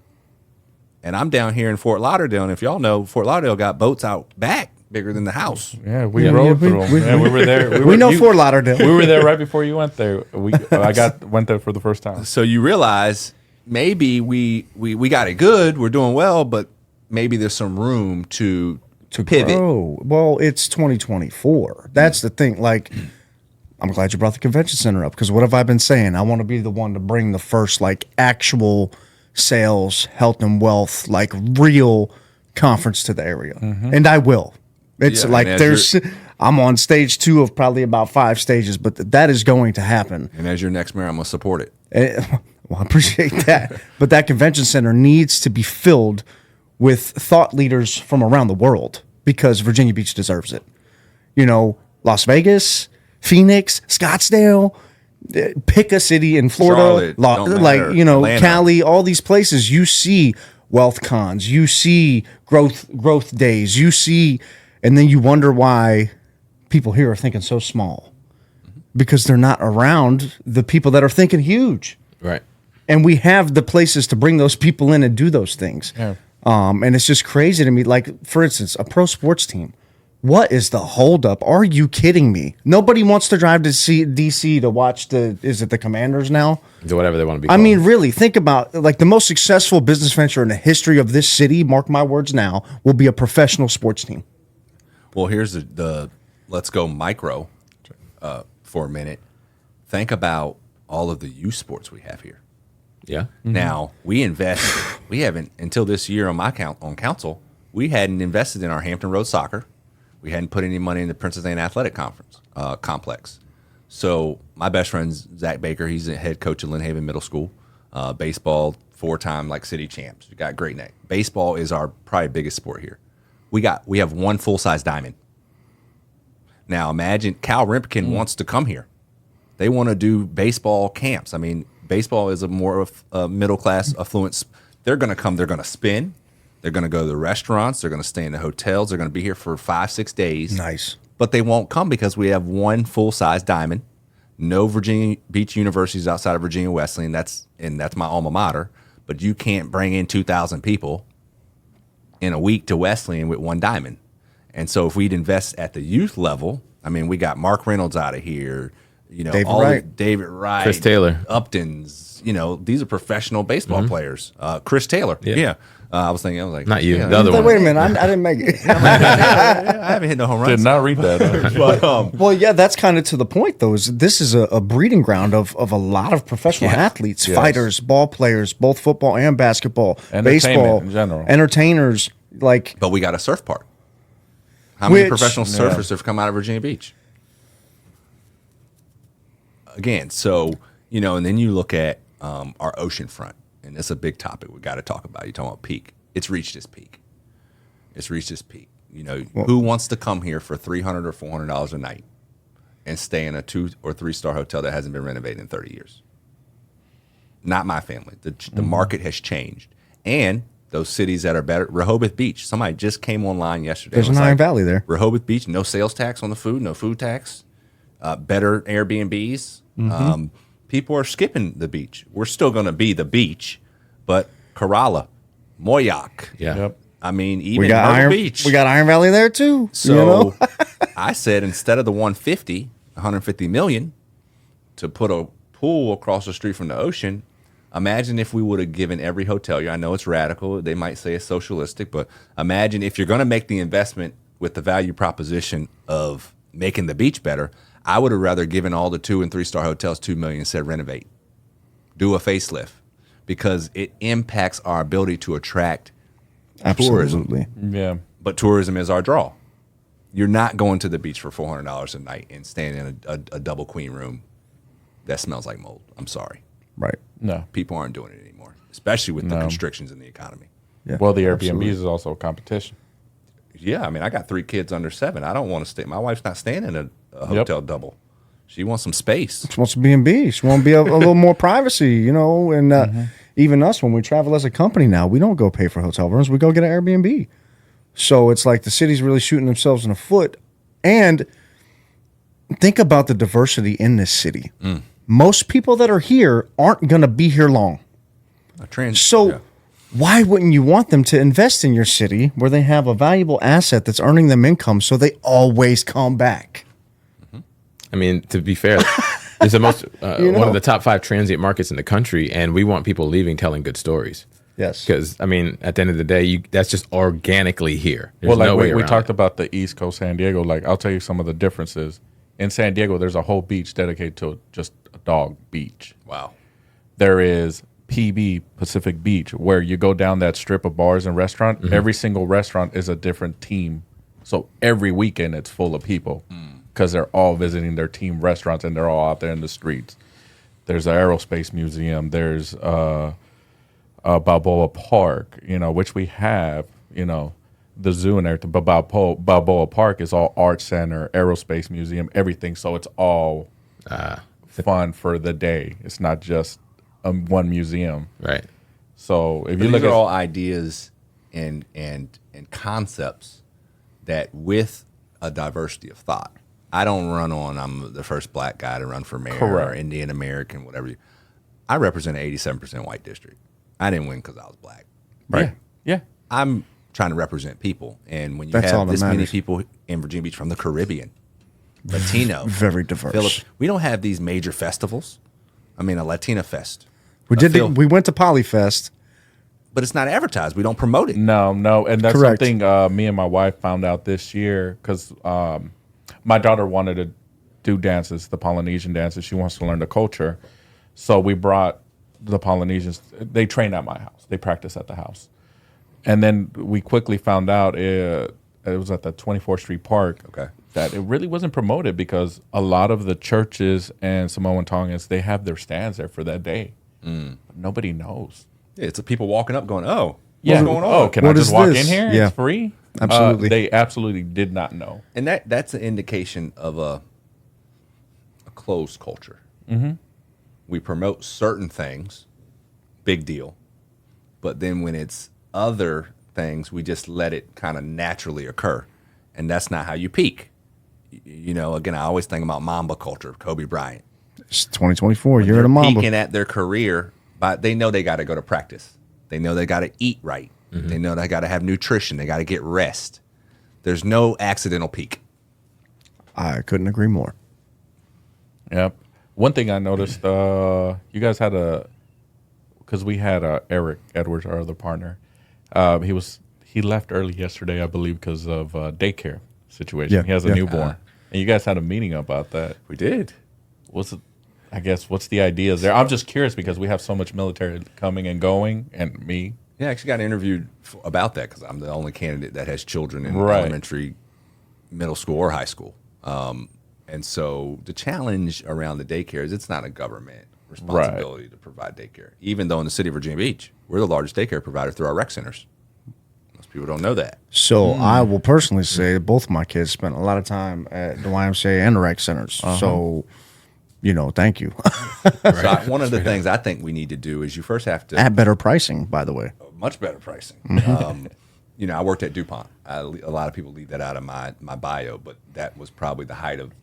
And I'm down here in Fort Lauderdale, and if y'all know, Fort Lauderdale got boats out back bigger than the house. Yeah, we rode through them. We were there. We know Fort Lauderdale. We were there right before you went there. Went there for the first time. So you realize maybe we got it good, we're doing well, but maybe there's some room to pivot. Grow. Well, it's 2024. That's the thing. Like, I'm glad you brought the convention center up because what have I been saying? I want to be the one to bring the first like actual sales, health and wealth, like real conference to the area, and I will. It's like I'm on stage 2 of probably about 5 stages, but that is going to happen. And as your next mayor, I'm gonna support it. Well, I appreciate that, but that convention center needs to be filled with thought leaders from around the world because Virginia Beach deserves it. You know, Las Vegas, Phoenix, Scottsdale, pick a city in Florida, Atlanta. Cali, all these places. You see wealth cons, you see growth days, you see, and then you wonder why people here are thinking so small because they're not around the people that are thinking huge. Right. And we have the places to bring those people in and do those things. Yeah. And it's just crazy to me. Like, for instance, a pro sports team. What is the holdup? Are you kidding me? Nobody wants to drive to DC to watch is it the Commanders now? So whatever they want to be I called. mean, really, think about like the most successful business venture in the history of this city, mark my words now, will be a professional sports team. Well, here's the let's go micro for a minute. Think about all of the youth sports we have here. Yeah. Now, we haven't, until this year on council, we hadn't invested in our Hampton Road soccer. We hadn't put any money in the Princess Anne Athletic Complex. So my best friend's Zach Baker. He's the head coach at Lynn Haven Middle School. Baseball, 4-time like city champs. We got a great name. Baseball is our probably biggest sport here. We have one full-size diamond. Now imagine Cal Ripken wants to come here. They want to do baseball camps. I mean, baseball is a more of a middle-class affluence. They're going to come. They're going to spin. They're going to go to the restaurants. They're going to stay in the hotels. They're going to be here for 5-6 days. Nice. But they won't come because we have one full-size diamond. No Virginia Beach universities outside of Virginia Wesleyan. That's my alma mater. But you can't bring in 2,000 people in a week to Wesleyan with one diamond. And so if we'd invest at the youth level, I mean, we got Mark Reynolds out of here, David Wright, Chris Taylor, Upton's, these are professional baseball players. Chris Taylor. Yeah. I was like, not you, yeah, the other one. Wait a minute, I didn't make it. I haven't hit no home runs. Did not read that. But, Well, yeah, that's kind of to the point, though. This is a breeding ground of a lot of professional athletes, fighters, ball players, both football and basketball, baseball, in general, entertainers. But we got a surf park. How many professional surfers have come out of Virginia Beach? Again, so and then you look at our ocean front, and it's a big topic we got to talk about. You're talking about peak. It's reached its peak. Who wants to come here for $300 or $400 a night and stay in a 2 or 3 star hotel that hasn't been renovated in 30 years? Not my family. The market has changed, and those cities that are better. Rehoboth Beach. Somebody just came online yesterday. There's an Iron Valley there. Rehoboth Beach, no sales tax on the food, no food tax. Better Airbnbs. People are skipping the beach. We're still going to be the beach, but Corolla, Moyock. Yeah. Yep. I mean, even Myrtle Beach. We got Iron Valley there too. So I said instead of the 150 million to put a pool across the street from the ocean, imagine if we would have given every hotel. I know it's radical. They might say it's socialistic, but imagine if you're going to make the investment with the value proposition of making the beach better. I would have rather given all the 2 and 3 star hotels $2 million and said renovate, do a facelift, because it impacts our ability to attract tourism. Yeah. But tourism is our draw. You're not going to the beach for $400 a night and staying in a double queen room that smells like mold. I'm sorry. Right. No. People aren't doing it anymore, especially with the constrictions in the economy. Yeah, well, the Airbnbs absolutely. is also a competition. Yeah, I mean, I got 3 kids under 7. I don't want to stay. My wife's not staying in a hotel double. She wants some space. She wants to be in B. She wants to be a little more privacy, and even us, when we travel as a company now, we don't go pay for hotel rooms. We go get an Airbnb. So it's like the city's really shooting themselves in the foot. And think about the diversity in this city. Most people that are here aren't going to be here long. Why wouldn't you want them to invest in your city where they have a valuable asset that's earning them income so they always come back? I mean, to be fair, it's the most one of the top 5 transient markets in the country, and we want people leaving telling good stories. Yes. Because, I mean, at the end of the day, that's just organically here. There's no way we around talked it. about the East Coast San Diego. Like, I'll tell you some of the differences. In San Diego, there's a whole beach dedicated to just a dog beach. Wow. There is PB, Pacific Beach, where you go down that strip of bars and restaurant. Every single restaurant is a different team. So every weekend it's full of people because they're all visiting their team restaurants and they're all out there in the streets. There's an aerospace museum. There's Balboa Park, which we have, the zoo and everything. But Balboa Park is all art center, aerospace museum, everything. So it's all fun for the day. It's not just one museum. Right. So if you These look are at all ideas and concepts that with a diversity of thought. I don't run on I'm the first black guy to run for mayor or Indian American, whatever. I represent an 87% white district. I didn't win because I was black. right, yeah, I'm trying to represent people. And when you That's all have that this many matters. people in Virginia Beach from the Caribbean, Latino, Very diverse. we don't have these major festivals. I mean, a Latina Fest. We went to Polyfest. But it's not advertised. We don't promote it. no, and that's Correct. something me and my wife found out this year because my daughter wanted to do dances, the Polynesian dances. She wants to learn the culture, so we brought the Polynesians. They train at my house. They practice at the house, and then we quickly found out it was at the 24th Street Park. Okay. That it really wasn't promoted because a lot of the churches and Samoan Tongans, they have their stands there for that day. But nobody knows. Yeah, it's the people walking up going, oh, Yeah. what's going on? Oh, can I What just is walk this? in here? Yeah. It's free? Absolutely. They absolutely did not know. And that's an indication of a closed culture. We promote certain things, big deal. But then when it's other things. We just let it kind of naturally occur. And that's not how you peak. You know, again, I always think about Mamba culture, Kobe Bryant. It's 2024. You're They're at a Mamba. peaking at their career, but they know they got to go to practice. They know they got to eat right. They know they got to have nutrition. They got to get rest. There's no accidental peak. I couldn't agree more. Yep. One thing I noticed, you guys had because we had Eric Edwards, our other partner. He left early yesterday, I believe, because of daycare situation. Yeah, He has a yeah. newborn, and you guys had a meeting about that. We did. What's the ideas there? I'm just curious because we have so much military coming and going, and me. Yeah, I actually got interviewed about that because I'm the only candidate that has children in Right. elementary, middle school, or high school. And so the challenge around the daycare is it's not a government responsibility to provide daycare. Even though in the city of Virginia Beach, we're the largest daycare provider through our rec centers. Most people don't know that. So I will personally say that both of my kids spent a lot of time at the YMCA and the rec centers. So, thank you. So one of the things I think we need to do is you first have to At better pricing, by the way. much better pricing. I worked at DuPont. A lot of people leave that out of my bio, but that was probably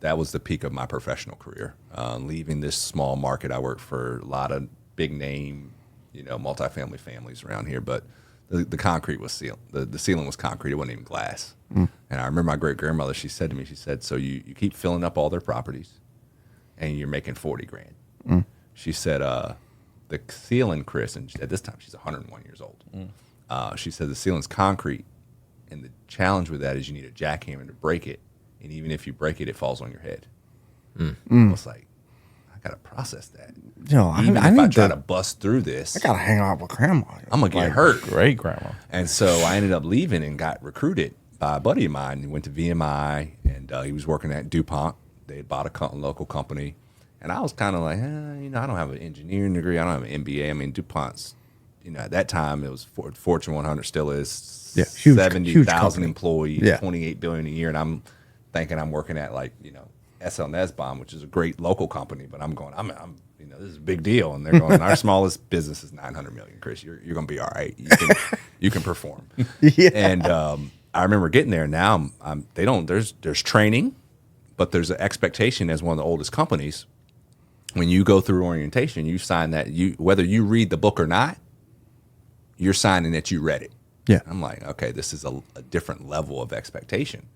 that was the peak of my professional career. Leaving this small market, I worked for a lot of big name, multifamily families around here, but the concrete was sealed. The ceiling was concrete. It wasn't even glass. And I remember my great grandmother, she said to me, so you keep filling up all their properties and you're making $40,000. She said, the ceiling, Chris, and at this time she's 101 years old. She said the ceiling's concrete, and the challenge with that is you need a jackhammer to break it, and even if you break it, it falls on your head. I was like, I gotta process that. Even if I try to bust through this, I gotta hang out with grandma. I'm gonna get hurt. Great grandma. And so I ended up leaving and got recruited by a buddy of mine. He went to VMI, and he was working at DuPont. They had bought a local company. And I was kind of like, I don't have an engineering degree. I don't have an MBA. I mean, DuPont's, at that time, it was Fortune 100, still is, Yeah, huge 70,000 company. employees, Yeah. $28 billion a year. And I'm thinking I'm working at SL Nesbom, which is a great local company. But I'm going, this is a big deal. And they're going, our smallest business is 900 million, Chris. You're going to be all right. You can perform. Yeah. And I remember getting there. Now there's training, but there's an expectation as one of the oldest companies. When you go through orientation, you sign that whether you read the book or not, you're signing that you read it. Yeah. I'm like, okay, this is a different level of expectation.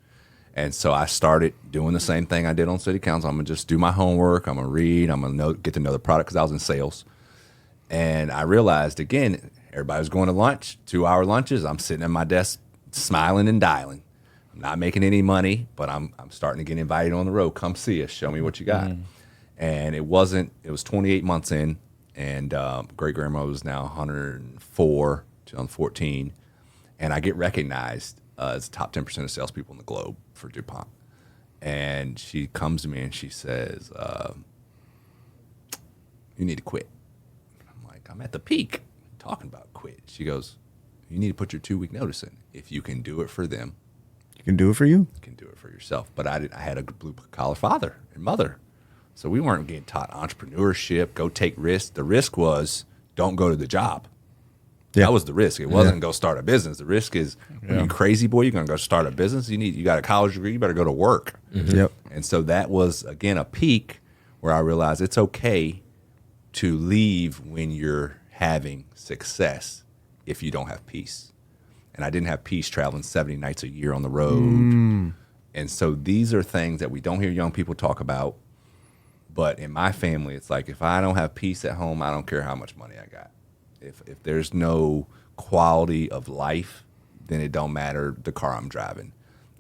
And so I started doing the same thing I did on city council. I'm going to just do my homework. I'm going to read. I'm going to get to know the product because I was in sales. And I realized, again, everybody was going to lunch, 2-hour lunches. I'm sitting at my desk smiling and dialing. I'm not making any money, but I'm starting to get invited on the road. Come see us. Show me what you got. And it was 28 months in, and great grandma was now 104, 2014. And I get recognized as the top 10% of salespeople in the globe for DuPont. And she comes to me and she says, you need to quit. I'm like, I'm at the peak. Talking about quit. She goes, you need to put your 2-week notice in. If you can do it for them, You can do it for you. you can do it for yourself. But I had a blue-collar father and mother. So we weren't getting taught entrepreneurship, go take risks. The risk was don't go to the job. Yeah. That was the risk. It wasn't go start a business. The risk is, you crazy boy, you're going to go start a business. You got a college degree, you better go to work. Yep. And so that was, again, a peak where I realized it's okay to leave when you're having success if you don't have peace. And I didn't have peace traveling 70 nights a year on the road. And so these are things that we don't hear young people talk about. But in my family, it's like if I don't have peace at home, I don't care how much money I got. If there's no quality of life, then it don't matter the car I'm driving.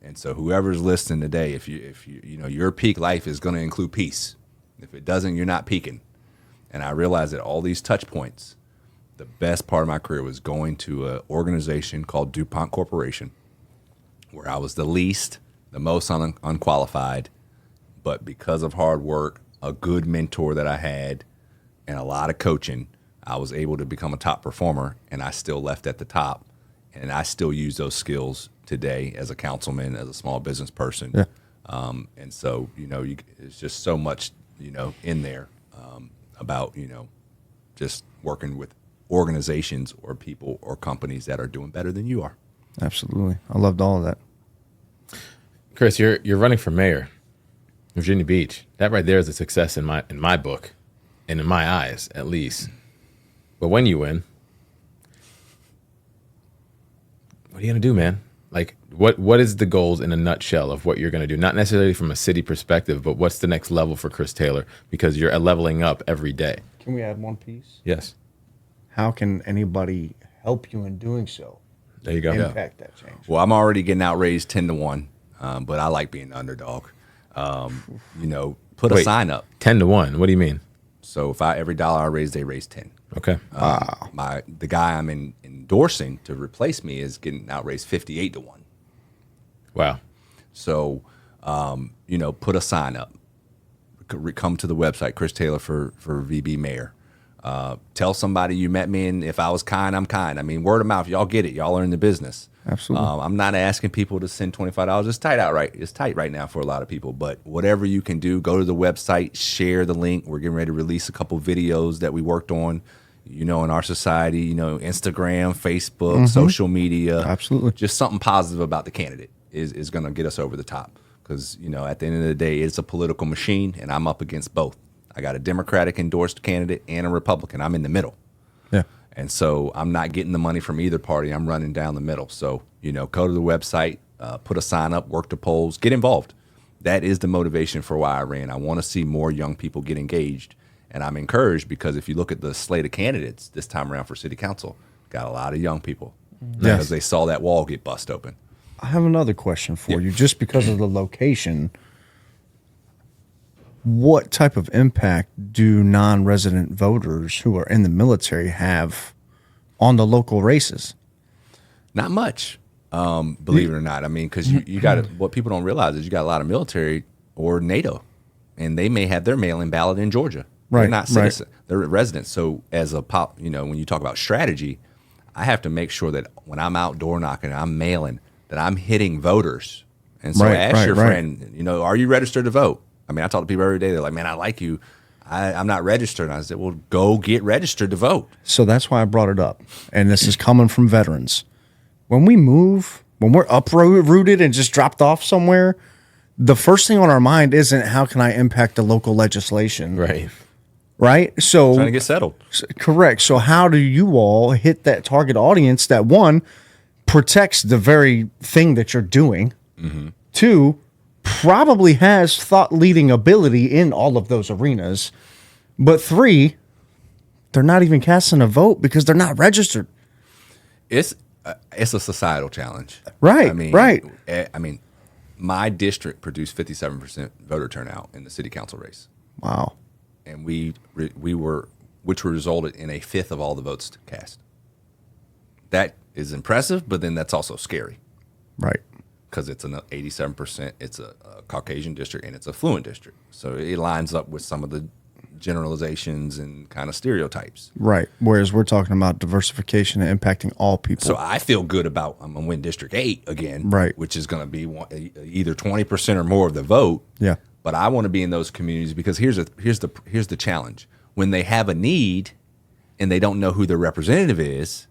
And so whoever's listening today, if your peak life is going to include peace. If it doesn't, you're not peaking. And I realized that all these touch points, the best part of my career was going to an organization called DuPont Corporation, where I was the least, the most unqualified, but because of hard work, a good mentor that I had, and a lot of coaching, I was able to become a top performer, and I still left at the top, and I still use those skills today as a councilman, as a small business person. Yeah. And so, it's just so much, in there about, just working with organizations or people or companies that are doing better than you are. Absolutely. I loved all of that. Chris, you're running for mayor, Virginia Beach. That right there is a success in my book, and in my eyes, at least. But when you win, what are you gonna do, man? Like, what is the goals in a nutshell of what you're gonna do? Not necessarily from a city perspective, but what's the next level for Chris Taylor? Because you're leveling up every day. Can we add one piece? Yes. How can anybody help you in doing so? There you go. Impact that change. Well, I'm already getting outraised 10-1, but I like being the underdog. Put a sign up. 10-1. What do you mean? So if every dollar I raise, they raise 10. Okay. The guy I'm endorsing to replace me is getting outraised 58-1. Wow. So, put a sign up. Come to the website, Chris Taylor for VB Mayor. Tell somebody you met me, and if I was kind, I'm kind. I mean, word of mouth, y'all get it. Y'all are in the business. Absolutely. I'm not asking people to send $25. It's tight right now for a lot of people. But whatever you can do, go to the website, share the link. We're getting ready to release a couple videos that we worked on, in our society, Instagram, Facebook, social media. Absolutely. Just something positive about the candidate is going to get us over the top. Because, at the end of the day, it's a political machine, and I'm up against both. I got a Democratic endorsed candidate and a Republican. I'm in the middle. Yeah. And so I'm not getting the money from either party. I'm running down the middle. So, go to the website, put a sign up, work the polls, get involved. That is the motivation for why I ran. I want to see more young people get engaged. And I'm encouraged because if you look at the slate of candidates this time around for city council, got a lot of young people because they saw that wall get bust open. I have another question for you. Just because of the location, what type of impact do non-resident voters who are in the military have on the local races? Not much, believe it or not. I mean, because you got what people don't realize is you got a lot of military or NATO, and they may have their mail-in ballot in Georgia. Right, They're not citizens; they're residents. So, as a when you talk about strategy, I have to make sure that when I'm outdoor knocking, I'm mailing, that I'm hitting voters. And so, ask your friend, are you registered to vote? I mean, I talk to people every day. They're like, man, I like you. I'm not registered. And I said, well, go get registered to vote. So that's why I brought it up. And this is coming from veterans. When we move, when we're uprooted and just dropped off somewhere, the first thing on our mind isn't how can I impact the local legislation? Right. Right? So Trying to get settled. Correct. So how do you all hit that target audience that, one, protects the very thing that you're doing, two, probably has thought-leading ability in all of those arenas, but three, they're not even casting a vote because they're not registered. It's a societal challenge. Right, right. I mean, my district produced 57% voter turnout in the city council race. Wow. And which resulted in a fifth of all the votes cast. That is impressive, but then that's also scary. Right. Because it's an 87%, it's a Caucasian district, and it's a affluent district. So it lines up with some of the generalizations and kind of stereotypes. Right. Whereas we're talking about diversification and impacting all people. So I feel good about I'm going to win District 8 again, right, which is going to be either 20% or more of the vote. Yeah. But I want to be in those communities because here's the challenge. When they have a need and they don't know who their representative is,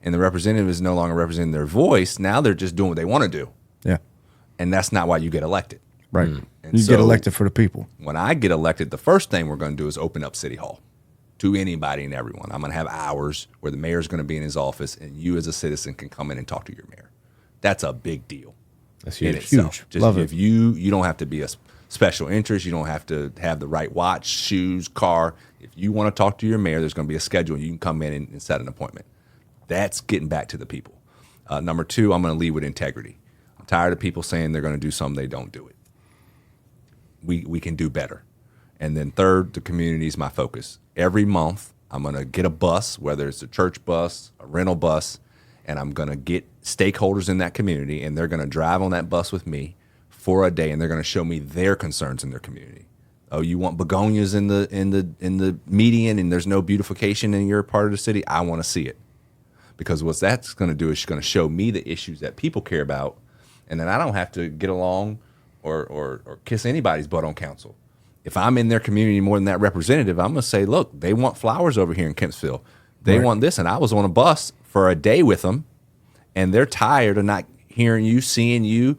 and the representative is no longer representing their voice, now they're just doing what they want to do. Yeah. And that's not why you get elected. Right. You get elected for the people. When I get elected, the first thing we're going to do is open up City Hall to anybody and everyone. I'm going to have hours where the mayor's going to be in his office and you as a citizen can come in and talk to your mayor. That's a big deal. That's huge. In itself. Huge. Just Love if it. you don't have to be a special interest, you don't have to have the right watch, shoes, car. If you want to talk to your mayor, there's going to be a schedule. You can come in and set an appointment. That's getting back to the people. Number two, I'm going to lead with integrity. I'm tired of people saying they're going to do something, they don't do it. We can do better. And then third, the community is my focus. Every month, I'm going to get a bus, whether it's a church bus, a rental bus, and I'm going to get stakeholders in that community, and they're going to drive on that bus with me for a day, and they're going to show me their concerns in their community. Oh, you want begonias in the median, and there's no beautification in your part of the city? I want to see it. Because what that's going to do is it's going to show me the issues that people care about, and then I don't have to get along or kiss anybody's butt on council. If I'm in their community more than that representative, I'm going to say, look, they want flowers over here in Kempsville. They want this, and I was on a bus for a day with them, and they're tired of not hearing you, seeing you,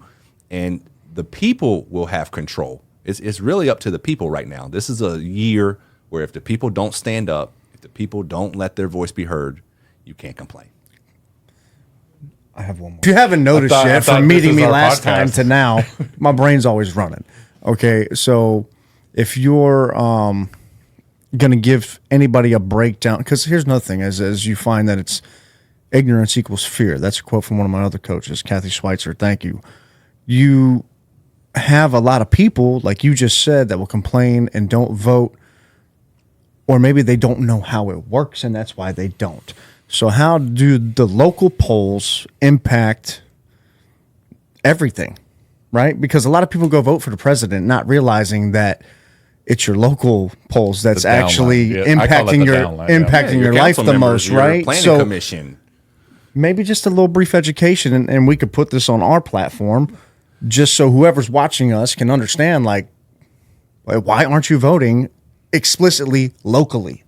and the people will have control. It's really up to the people right now. This is a year where if the people don't stand up, if the people don't let their voice be heard, you can't complain. I have one more. If you haven't noticed I yet, thought from this meeting was me our last podcast. time to now, my brain's always running. Okay, so if you're going to give anybody a breakdown, because here's another thing, as you find that it's ignorance equals fear. That's a quote from one of my other coaches, Kathy Schweitzer. Thank you. You have a lot of people, like you just said, that will complain and don't vote, or maybe they don't know how it works, and that's why they don't. So how do the local polls impact everything, right? Because a lot of people go vote for the president not realizing that it's your local polls that's The downline. actually Yeah, I call it impacting the your downline, yeah. impacting your life council the members, most, your right? Planning So commission. maybe just a little brief education, and we could put this on our platform just so whoever's watching us can understand, like, why aren't you voting explicitly locally?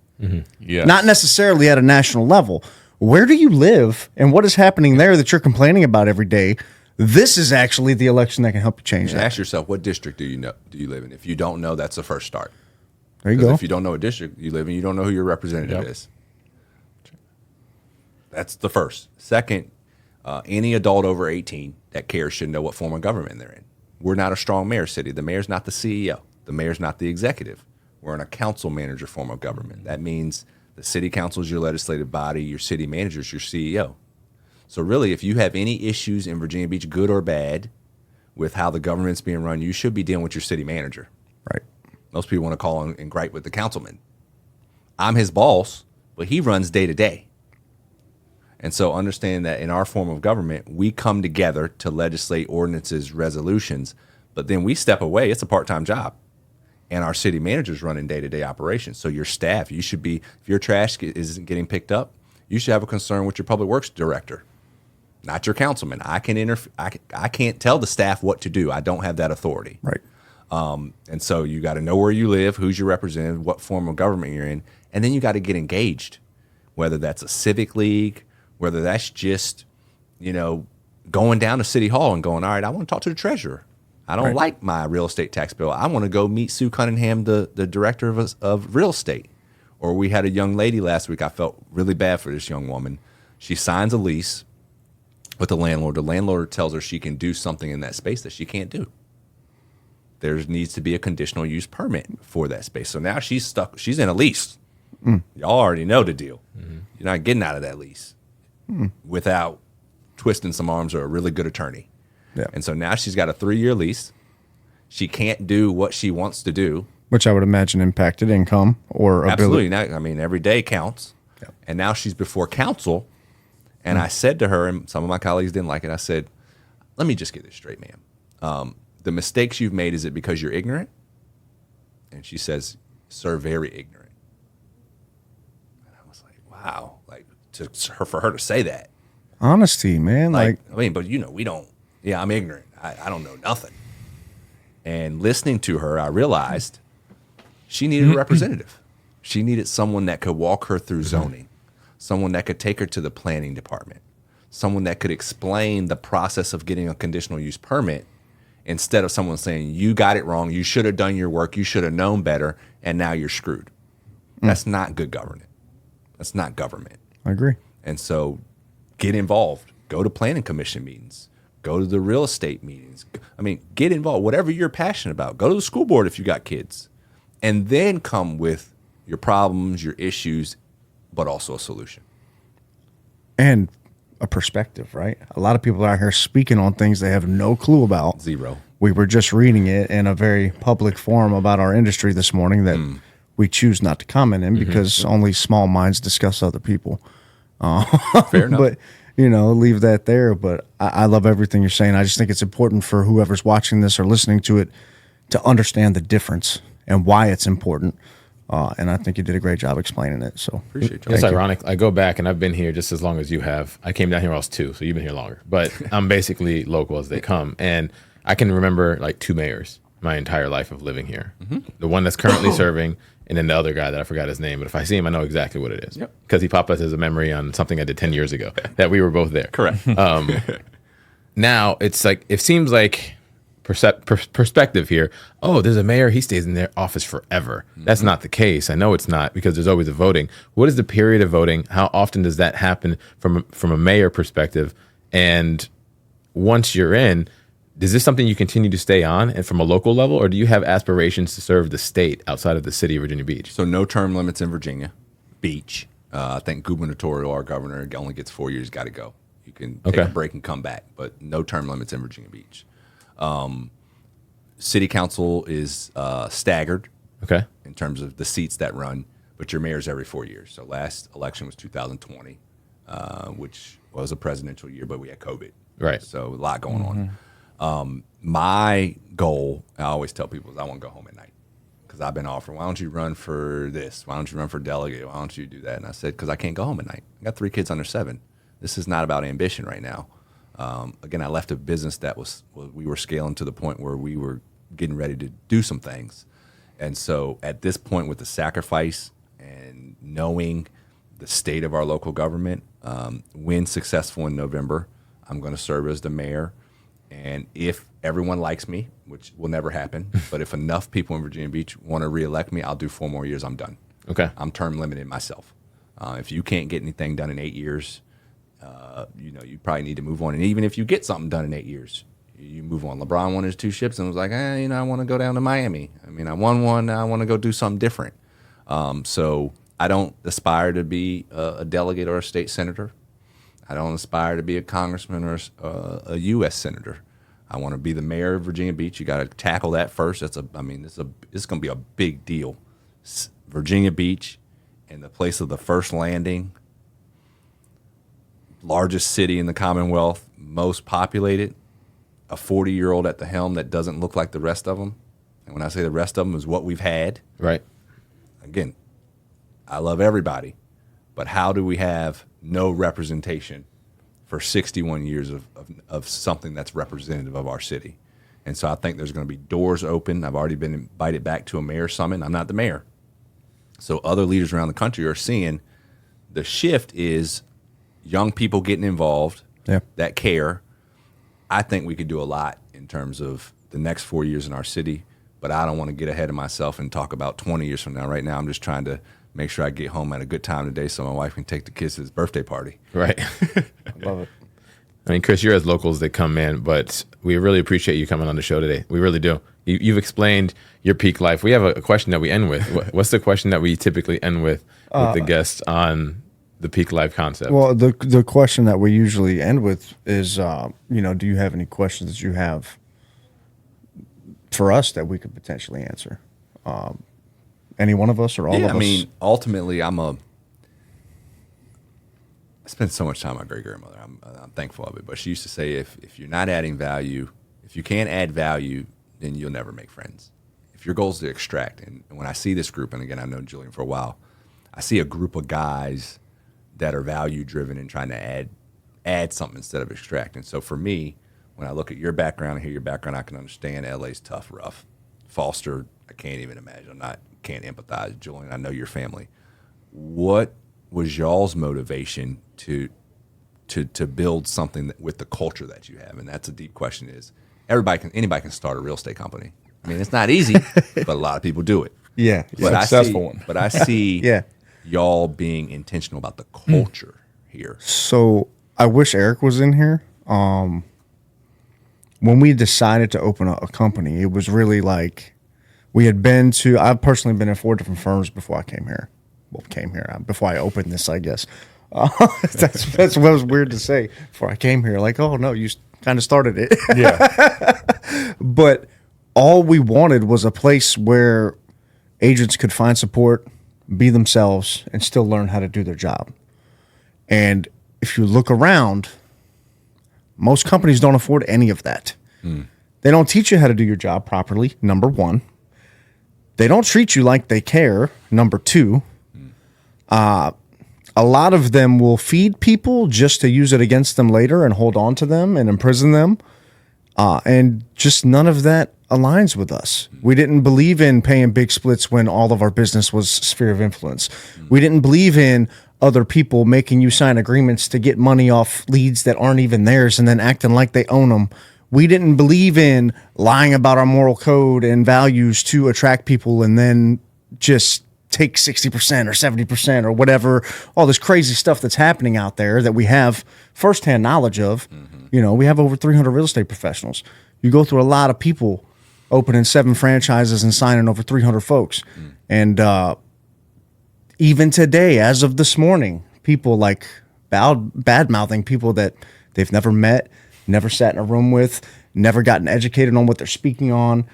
Yes. Not necessarily at a national level. Where do you live, and what is happening there that you're complaining about every day? This is actually the election that can help you change And that. ask yourself, what district do you live in? If you don't know, that's the first start. There you Because go. if you don't know what district you live in, you don't know who your representative Yep. is. That's the first. Second, any adult over 18 that cares should know what form of government they're in. We're not a strong mayor city. The mayor's not the CEO. The mayor's not the executive. We're in a council manager form of government. That means the city council is your legislative body, your city manager is your CEO. So really, if you have any issues in Virginia Beach, good or bad, with how the government's being run, you should be dealing with your city manager. Right. Most people want to call and gripe with the councilman. I'm his boss, but he runs day to day. And so understand that in our form of government, we come together to legislate ordinances, resolutions, but then we step away. It's a part-time job. And our city manager's running day-to-day operations. So your staff, you should be, if your trash isn't getting picked up, you should have a concern with your public works director, not your councilman. I can't tell the staff what to do. I don't have that authority. Right. And so you got to know where you live, who's your representative, what form of government you're in, and then you got to get engaged, whether that's a civic league, whether that's just, going down to City Hall and going, all right, I want to talk to the treasurer. I don't like my real estate tax bill. I want to go meet Sue Cunningham, the director of real estate. Or we had a young lady last week. I felt really bad for this young woman. She signs a lease with the landlord. The landlord tells her she can do something in that space that she can't do. There needs to be a conditional use permit for that space. So now she's stuck. She's in a lease. Y'all already know the deal. You're not getting out of that lease without twisting some arms or a really good attorney. Yeah. And so now she's got a 3-year lease. She can't do what she wants to do. Which I would imagine impacted income or Absolutely. ability. Now, I mean, every day counts. Yep. And now she's before council. And I said to her, and some of my colleagues didn't like it, I said, let me just get this straight, ma'am. The mistakes you've made, is it because you're ignorant? And she says, sir, very ignorant. And I was like, wow. Like, for her to say that. Honesty, man. Like I mean, but we don't, I'm ignorant. I don't know nothing. And listening to her, I realized she needed a representative. She needed someone that could walk her through zoning, someone that could take her to the planning department, someone that could explain the process of getting a conditional use permit instead of someone saying, you got it wrong, you should have done your work, you should have known better, and now you're screwed. That's not good governance. That's not government. I agree. And so get involved. Go to planning commission meetings. Go to the real estate meetings. I mean, get involved. Whatever you're passionate about. Go to the school board if you got kids. And then come with your problems, your issues, but also a solution. And a perspective, right? A lot of people out here speaking on things they have no clue about. Zero. We were just reading it in a very public forum about our industry this morning that we choose not to comment in because only small minds discuss other people. Fair enough. But, leave that there. But I love everything you're saying. I just think it's important for whoever's watching this or listening to it to understand the difference and why it's important. And I think you did a great job explaining it. So Appreciate you. It's ironic. I go back and I've been here just as long as you have. I came down here when I was 2, so you've been here longer. But I'm basically local as they come. And I can remember like 2 mayors my entire life of living here. The one that's currently serving and then the other guy that I forgot his name, but if I see him, I know exactly what it is. Yep. Because he popped up as a memory on something I did 10 years ago that we were both there. Correct. Now it's like, it seems like perspective here. Oh, there's a mayor. He stays in their office forever. That's not the case. I know it's not, because there's always a voting. What is the period of voting? How often does that happen from a mayor perspective? And once you're in, is this something you continue to stay on and from a local level, or do you have aspirations to serve the state outside of the city of Virginia Beach? So no term limits in Virginia Beach. I think gubernatorial, our governor, only gets 4 years, got to go. You can take a break and come back, but no term limits in Virginia Beach. City council is staggered in terms of the seats that run, but your mayor's every 4 years. So last election was 2020, which was a presidential year, but we had COVID. Right. So a lot going on. My goal, I always tell people, is I want to go home at night, because I've been offered, why don't you run for this? Why don't you run for delegate? Why don't you do that? And I said, because I can't go home at night. I got 3 kids under 7. This is not about ambition right now. Again, I left a business that we were scaling to the point where we were getting ready to do some things. And so at this point, with the sacrifice and knowing the state of our local government, when successful in November, I'm going to serve as the mayor. And if everyone likes me, which will never happen, but if enough people in Virginia Beach want to reelect me, I'll do 4 more years. I'm done. Okay. I'm term limited myself. If you can't get anything done in 8 years, you probably need to move on. And even if you get something done in 8 years, you move on. LeBron won his 2 ships and was like, I want to go down to Miami. I mean, I won one. Now I want to go do something different. So I don't aspire to be a delegate or a state senator. I don't aspire to be a congressman or a U.S. senator. I want to be the mayor of Virginia Beach. You got to tackle that first. It's going to be a big deal. Virginia Beach and the place of the first landing, largest city in the Commonwealth, most populated, a 40-year-old at the helm that doesn't look like the rest of them. And when I say the rest of them is what we've had. Right. Again, I love everybody, but how do we have no representation for 61 years of something that's representative of our city? And so I think there's going to be doors open. I've already been invited back to a mayor summit. I'm not the mayor. So other leaders around the country are seeing the shift is young people getting involved that care. I think we could do a lot in terms of the next 4 years in our city, but I don't want to get ahead of myself and talk about 20 years from now. Right now, I'm just trying to make sure I get home at a good time today so my wife can take the kids to his birthday party. Right. I love it. I mean, Chris, you're as local as they come in, but we really appreciate you coming on the show today. We really do. You've explained your peak life. We have a question that we end with. What's the question that we typically end with the guests on the peak life concept? Well, the question that we usually end with is, do you have any questions that you have for us that we could potentially answer? Any one of us or all of us? I mean, ultimately, I spent so much time with my great-grandmother. I'm thankful of it. But she used to say, if you're not adding value, if you can't add value, then you'll never make friends. If your goal is to extract, and when I see this group, and again, I've known Julian for a while, I see a group of guys that are value-driven and trying to add something instead of extract. And so for me, when I look at your background and hear your background, I can understand LA's tough, rough. Foster, I can't even imagine. Can't empathize. Julian, I know your family. What was y'all's motivation to build something with the culture that you have? And that's a deep question. Is anybody can start a real estate company. I mean, it's not easy, but a lot of people do it. Yeah, But I see Yeah. y'all being intentional about the culture here. So I wish Eric was in here. When we decided to open a company, it was really like I've personally been in 4 different firms before I came here. Before I opened this, I guess. That's what was weird to say. Before I came here, like, oh no, you kind of started it. Yeah. But all we wanted was a place where agents could find support, be themselves, and still learn how to do their job. And if you look around, most companies don't afford any of that. They don't teach you how to do your job properly, number one. They don't treat you like they care, number two. A lot of them will feed people just to use it against them later and hold on to them and imprison them. And just none of that aligns with us. We didn't believe in paying big splits when all of our business was sphere of influence. We didn't believe in other people making you sign agreements to get money off leads that aren't even theirs and then acting like they own them. We didn't believe in lying about our moral code and values to attract people and then just take 60% or 70% or whatever, all this crazy stuff that's happening out there that we have firsthand knowledge of. You know, we have over 300 real estate professionals. You go through a lot of people opening 7 franchises and signing over 300 folks. And even today, as of this morning, people like bad-mouthing people that they've never met, never sat in a room with, never gotten educated on what they're speaking on.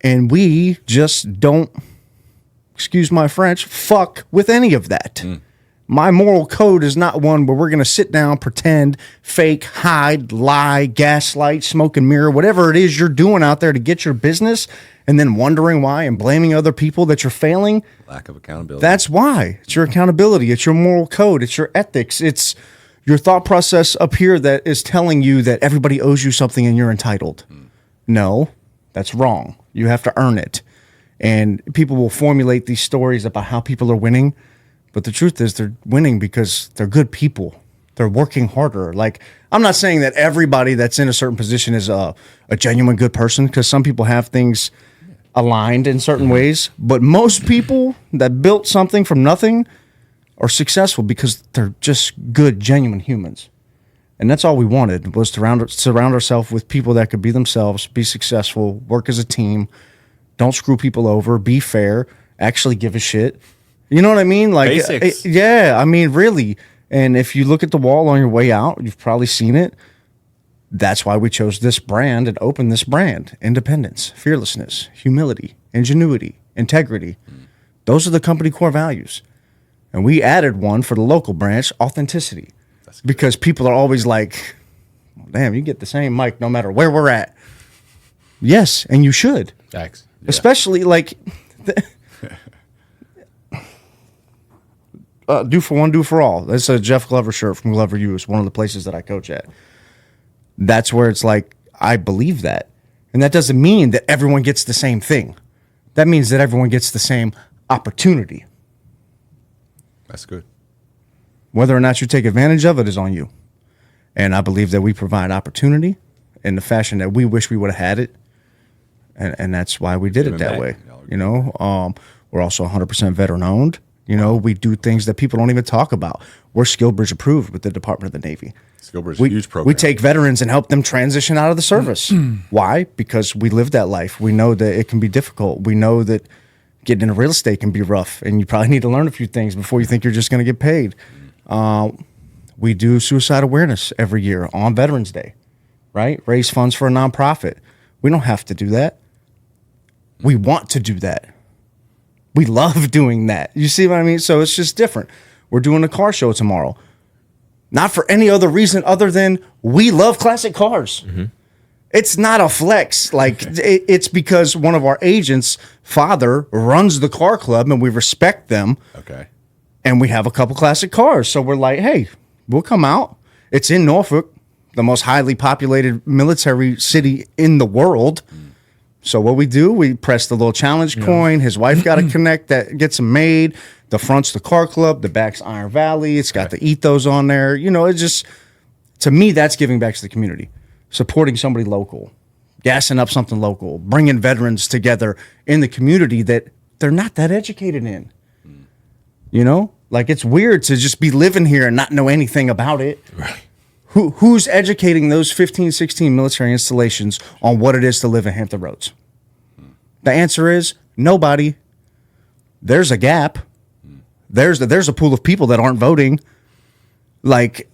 And we just don't, excuse my French, fuck with any of that. My moral code is not one where we're going to sit down, pretend, fake, hide, lie, gaslight, smoke and mirror, whatever it is you're doing out there to get your business and then wondering why and blaming other people that you're failing. Lack of accountability. That's why. It's your accountability. It's your moral code. It's your ethics. It's your thought process up here that is telling you that everybody owes you something and you're entitled. No, that's wrong. You have to earn it. And people will formulate these stories about how people are winning. But the truth is they're winning because they're good people. They're working harder. Like, I'm not saying that everybody that's in a certain position is a genuine good person, because some people have things aligned in certain ways. But most people that built something from nothing are successful because they're just good, genuine humans. And that's all we wanted, was to surround ourselves with people that could be themselves, be successful, work as a team, don't screw people over, be fair, actually give a shit. You know what I mean? Like, basics. Yeah, I mean, really. And if you look at the wall on your way out, you've probably seen it. That's why we chose this brand and opened this brand. Independence, fearlessness, humility, ingenuity, integrity. Those are the company core values. And we added one for the local branch, authenticity. Because people are always like, damn, you get the same mic no matter where we're at. Yes, and you should. Thanks. Especially like... do for one, do for all. That's a Jeff Glover shirt from Glover U. It's one of the places that I coach at. That's where it's like, I believe that. And that doesn't mean that everyone gets the same thing. That means that everyone gets the same opportunity. That's good. Whether or not you take advantage of it is on you. And I believe that we provide opportunity in the fashion that we wish we would have had it. And that's why we did it that way. You know, we're also 100% veteran owned. You know, we do things that people don't even talk about. We're SkillBridge approved with the Department of the Navy. SkillBridge is a huge program. We take veterans and help them transition out of the service. Why? Because we live that life. We know that it can be difficult. We know that getting into real estate can be rough, and you probably need to learn a few things before you think you're just going to get paid. We do suicide awareness every year on Veterans Day, right? Raise funds for a nonprofit. We don't have to do that. We want to do that. We love doing that. You see what I mean? So it's just different. We're doing a car show tomorrow. Not for any other reason other than we love classic cars. It's not a flex. Like, it's because one of our agents' father runs the car club and we respect them. Okay. And we have a couple classic cars. So we're like, hey, we'll come out. It's in Norfolk, the most highly populated military city in the world. So what we do, we press the little challenge coin. His wife got a connect that gets them made. The front's the car club. The back's Iron Valley. It's got the ethos on there. You know, it's just, to me, that's giving back to the community. Supporting somebody local. Gassing up something local. Bringing veterans together in the community that they're not that educated in. You know? Like, it's weird to just be living here and not know anything about it. Right. Who's educating those 15, 16 military installations on what it is to live in Hampton Roads? The answer is nobody. There's a gap. There's a pool of people that aren't voting. Like,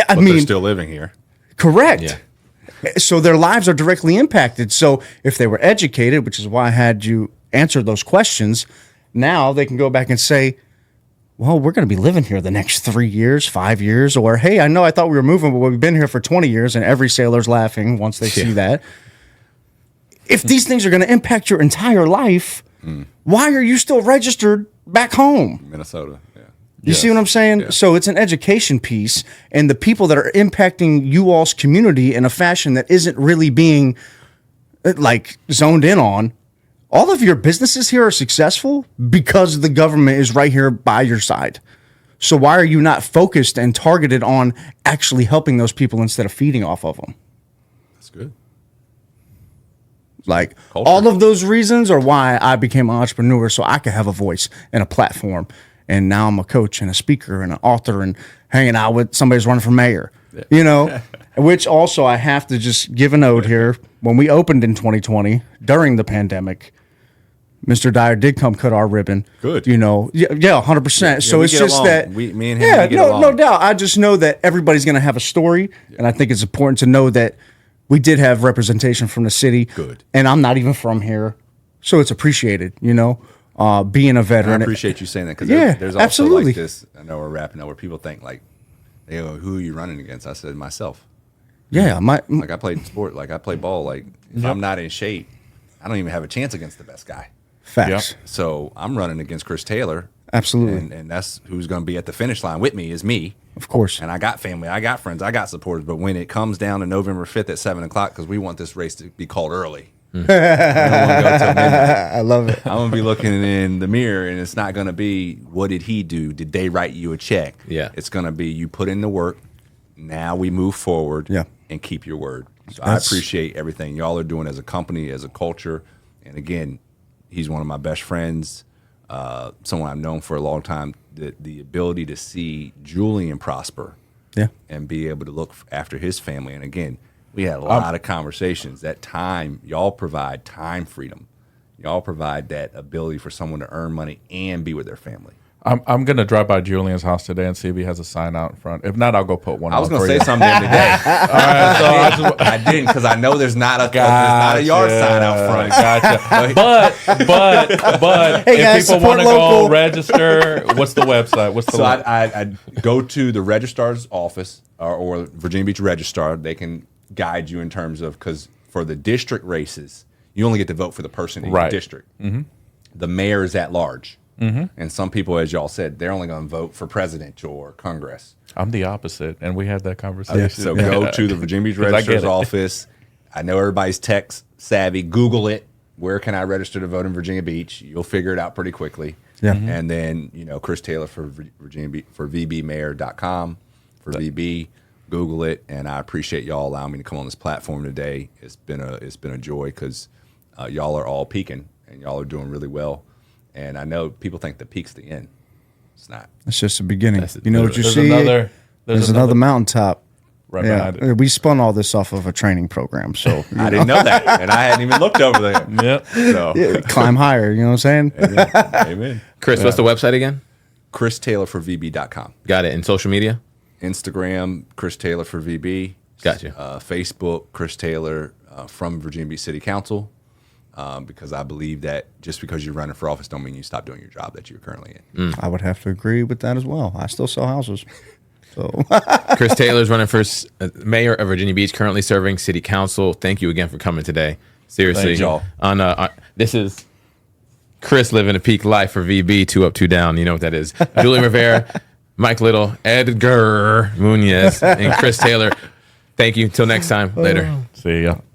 But they're still living here. Correct. Yeah. So their lives are directly impacted. So if they were educated, which is why I had you answer those questions, now they can go back and say, well, we're going to be living here the next 3 years, 5 years, or, hey, I know I thought we were moving, but we've been here for 20 years, and every sailor's laughing once they see that. If these things are going to impact your entire life, why are you still registered back home? Minnesota. Yeah. You see what I'm saying? Yeah. So it's an education piece, and the people that are impacting you all's community in a fashion that isn't really being like zoned in on. All of your businesses here are successful because the government is right here by your side. So why are you not focused and targeted on actually helping those people instead of feeding off of them? That's good. Like Culture. all of those reasons are why I became an entrepreneur, so I could have a voice and a platform. And now I'm a coach and a speaker and an author and hanging out with somebody who's running for mayor, you know, which also I have to just give a note here. When we opened in 2020 during the pandemic, Mr. Dyer did come cut our ribbon. Good. You know, yeah, 100%. So we it's get just along. that. Me and him, yeah, we get no, along. no doubt. I just know that everybody's going to have a story. And I think it's important to know that we did have representation from the city. Good. And I'm not even from here. So it's appreciated, you know, being a And I veteran. appreciate you saying that because Yeah, there's also absolutely. like this. I know we're wrapping up where people think like, they go, "Who are you running against?" I said myself. Yeah, Like I played sport, like I play ball. Like if I'm not in shape, I don't even have a chance against the best guy. facts. So I'm running against Chris Taylor. Absolutely. And that's who's going to be at the finish line with me is me. Of course. And I got family, I got friends, I got supporters. But when it comes down to November 5th at 7 o'clock, because we want this race to be called early. I don't want to go till midnight. I love it. I'm going to be looking in the mirror, and it's not going to be, what did he do? Did they write you a check? Yeah. It's going to be, you put in the work. Now we move forward Yeah. and keep your word. So I That's- appreciate everything y'all are doing as a company, as a culture. And again, he's one of my best friends, someone I've known for a long time. The ability to see Julian prosper Yeah. and be able to look after his family. And again, we had a lot of conversations. That time, y'all provide time freedom. Y'all provide that ability for someone to earn money and be with their family. I'm gonna drive by Julian's house today and see if he has a sign out in front. If not, I'll go put one. I was on going for to you. say something today. I didn't because I know there's not a yard sign out front. Gotcha. But Hey, if guys, people support want to go local. register, what's the website? What's the So I'd go to the registrar's office or Virginia Beach Registrar. They can guide you in terms of, because for the district races, you only get to vote for the person in your Right. district. Mm-hmm. The mayor is at large. Mm-hmm. And some people, as y'all said, they're only going to vote for president or Congress. I'm the opposite, and we had that conversation. So go to the Virginia Beach 'Cause I get Registrar's it. office. I know everybody's tech savvy. Google it. Where can I register to vote in Virginia Beach? You'll figure it out pretty quickly. Yeah. And then, Chris Taylor for Virginia Beach, for VBmayor.com for VB. Google it. And I appreciate y'all allowing me to come on this platform today. It's been a joy because y'all are all peaking and y'all are doing really well. And I know people think the peak's the end. It's not. It's just the beginning. That's You know what you There's see? another. There's another mountaintop. right Yeah, behind it. we spun all this off of a training program, so I didn't know that. And I hadn't even looked over there. Yep. So, climb higher. You know what I'm saying? amen. Chris, what's the website again? Chris Taylor for VB.com. Got it. And social media? Instagram, Chris Taylor for VB. Gotcha. Facebook, Chris Taylor from Virginia Beach City Council. Because I believe that just because you're running for office don't mean you stop doing your job that you're currently in. I would have to agree with that as well. I still sell houses, so Chris Taylor's running for mayor of Virginia Beach, currently serving city council. Thank you again for coming today. Seriously, Thanks, y'all. This is Chris living a peak life for VB, 2 up, 2 down. You know what that is. Julian Rivera, Mike Little, Edgar Munoz, and Chris Taylor. Thank you. Till next time. Later. See ya.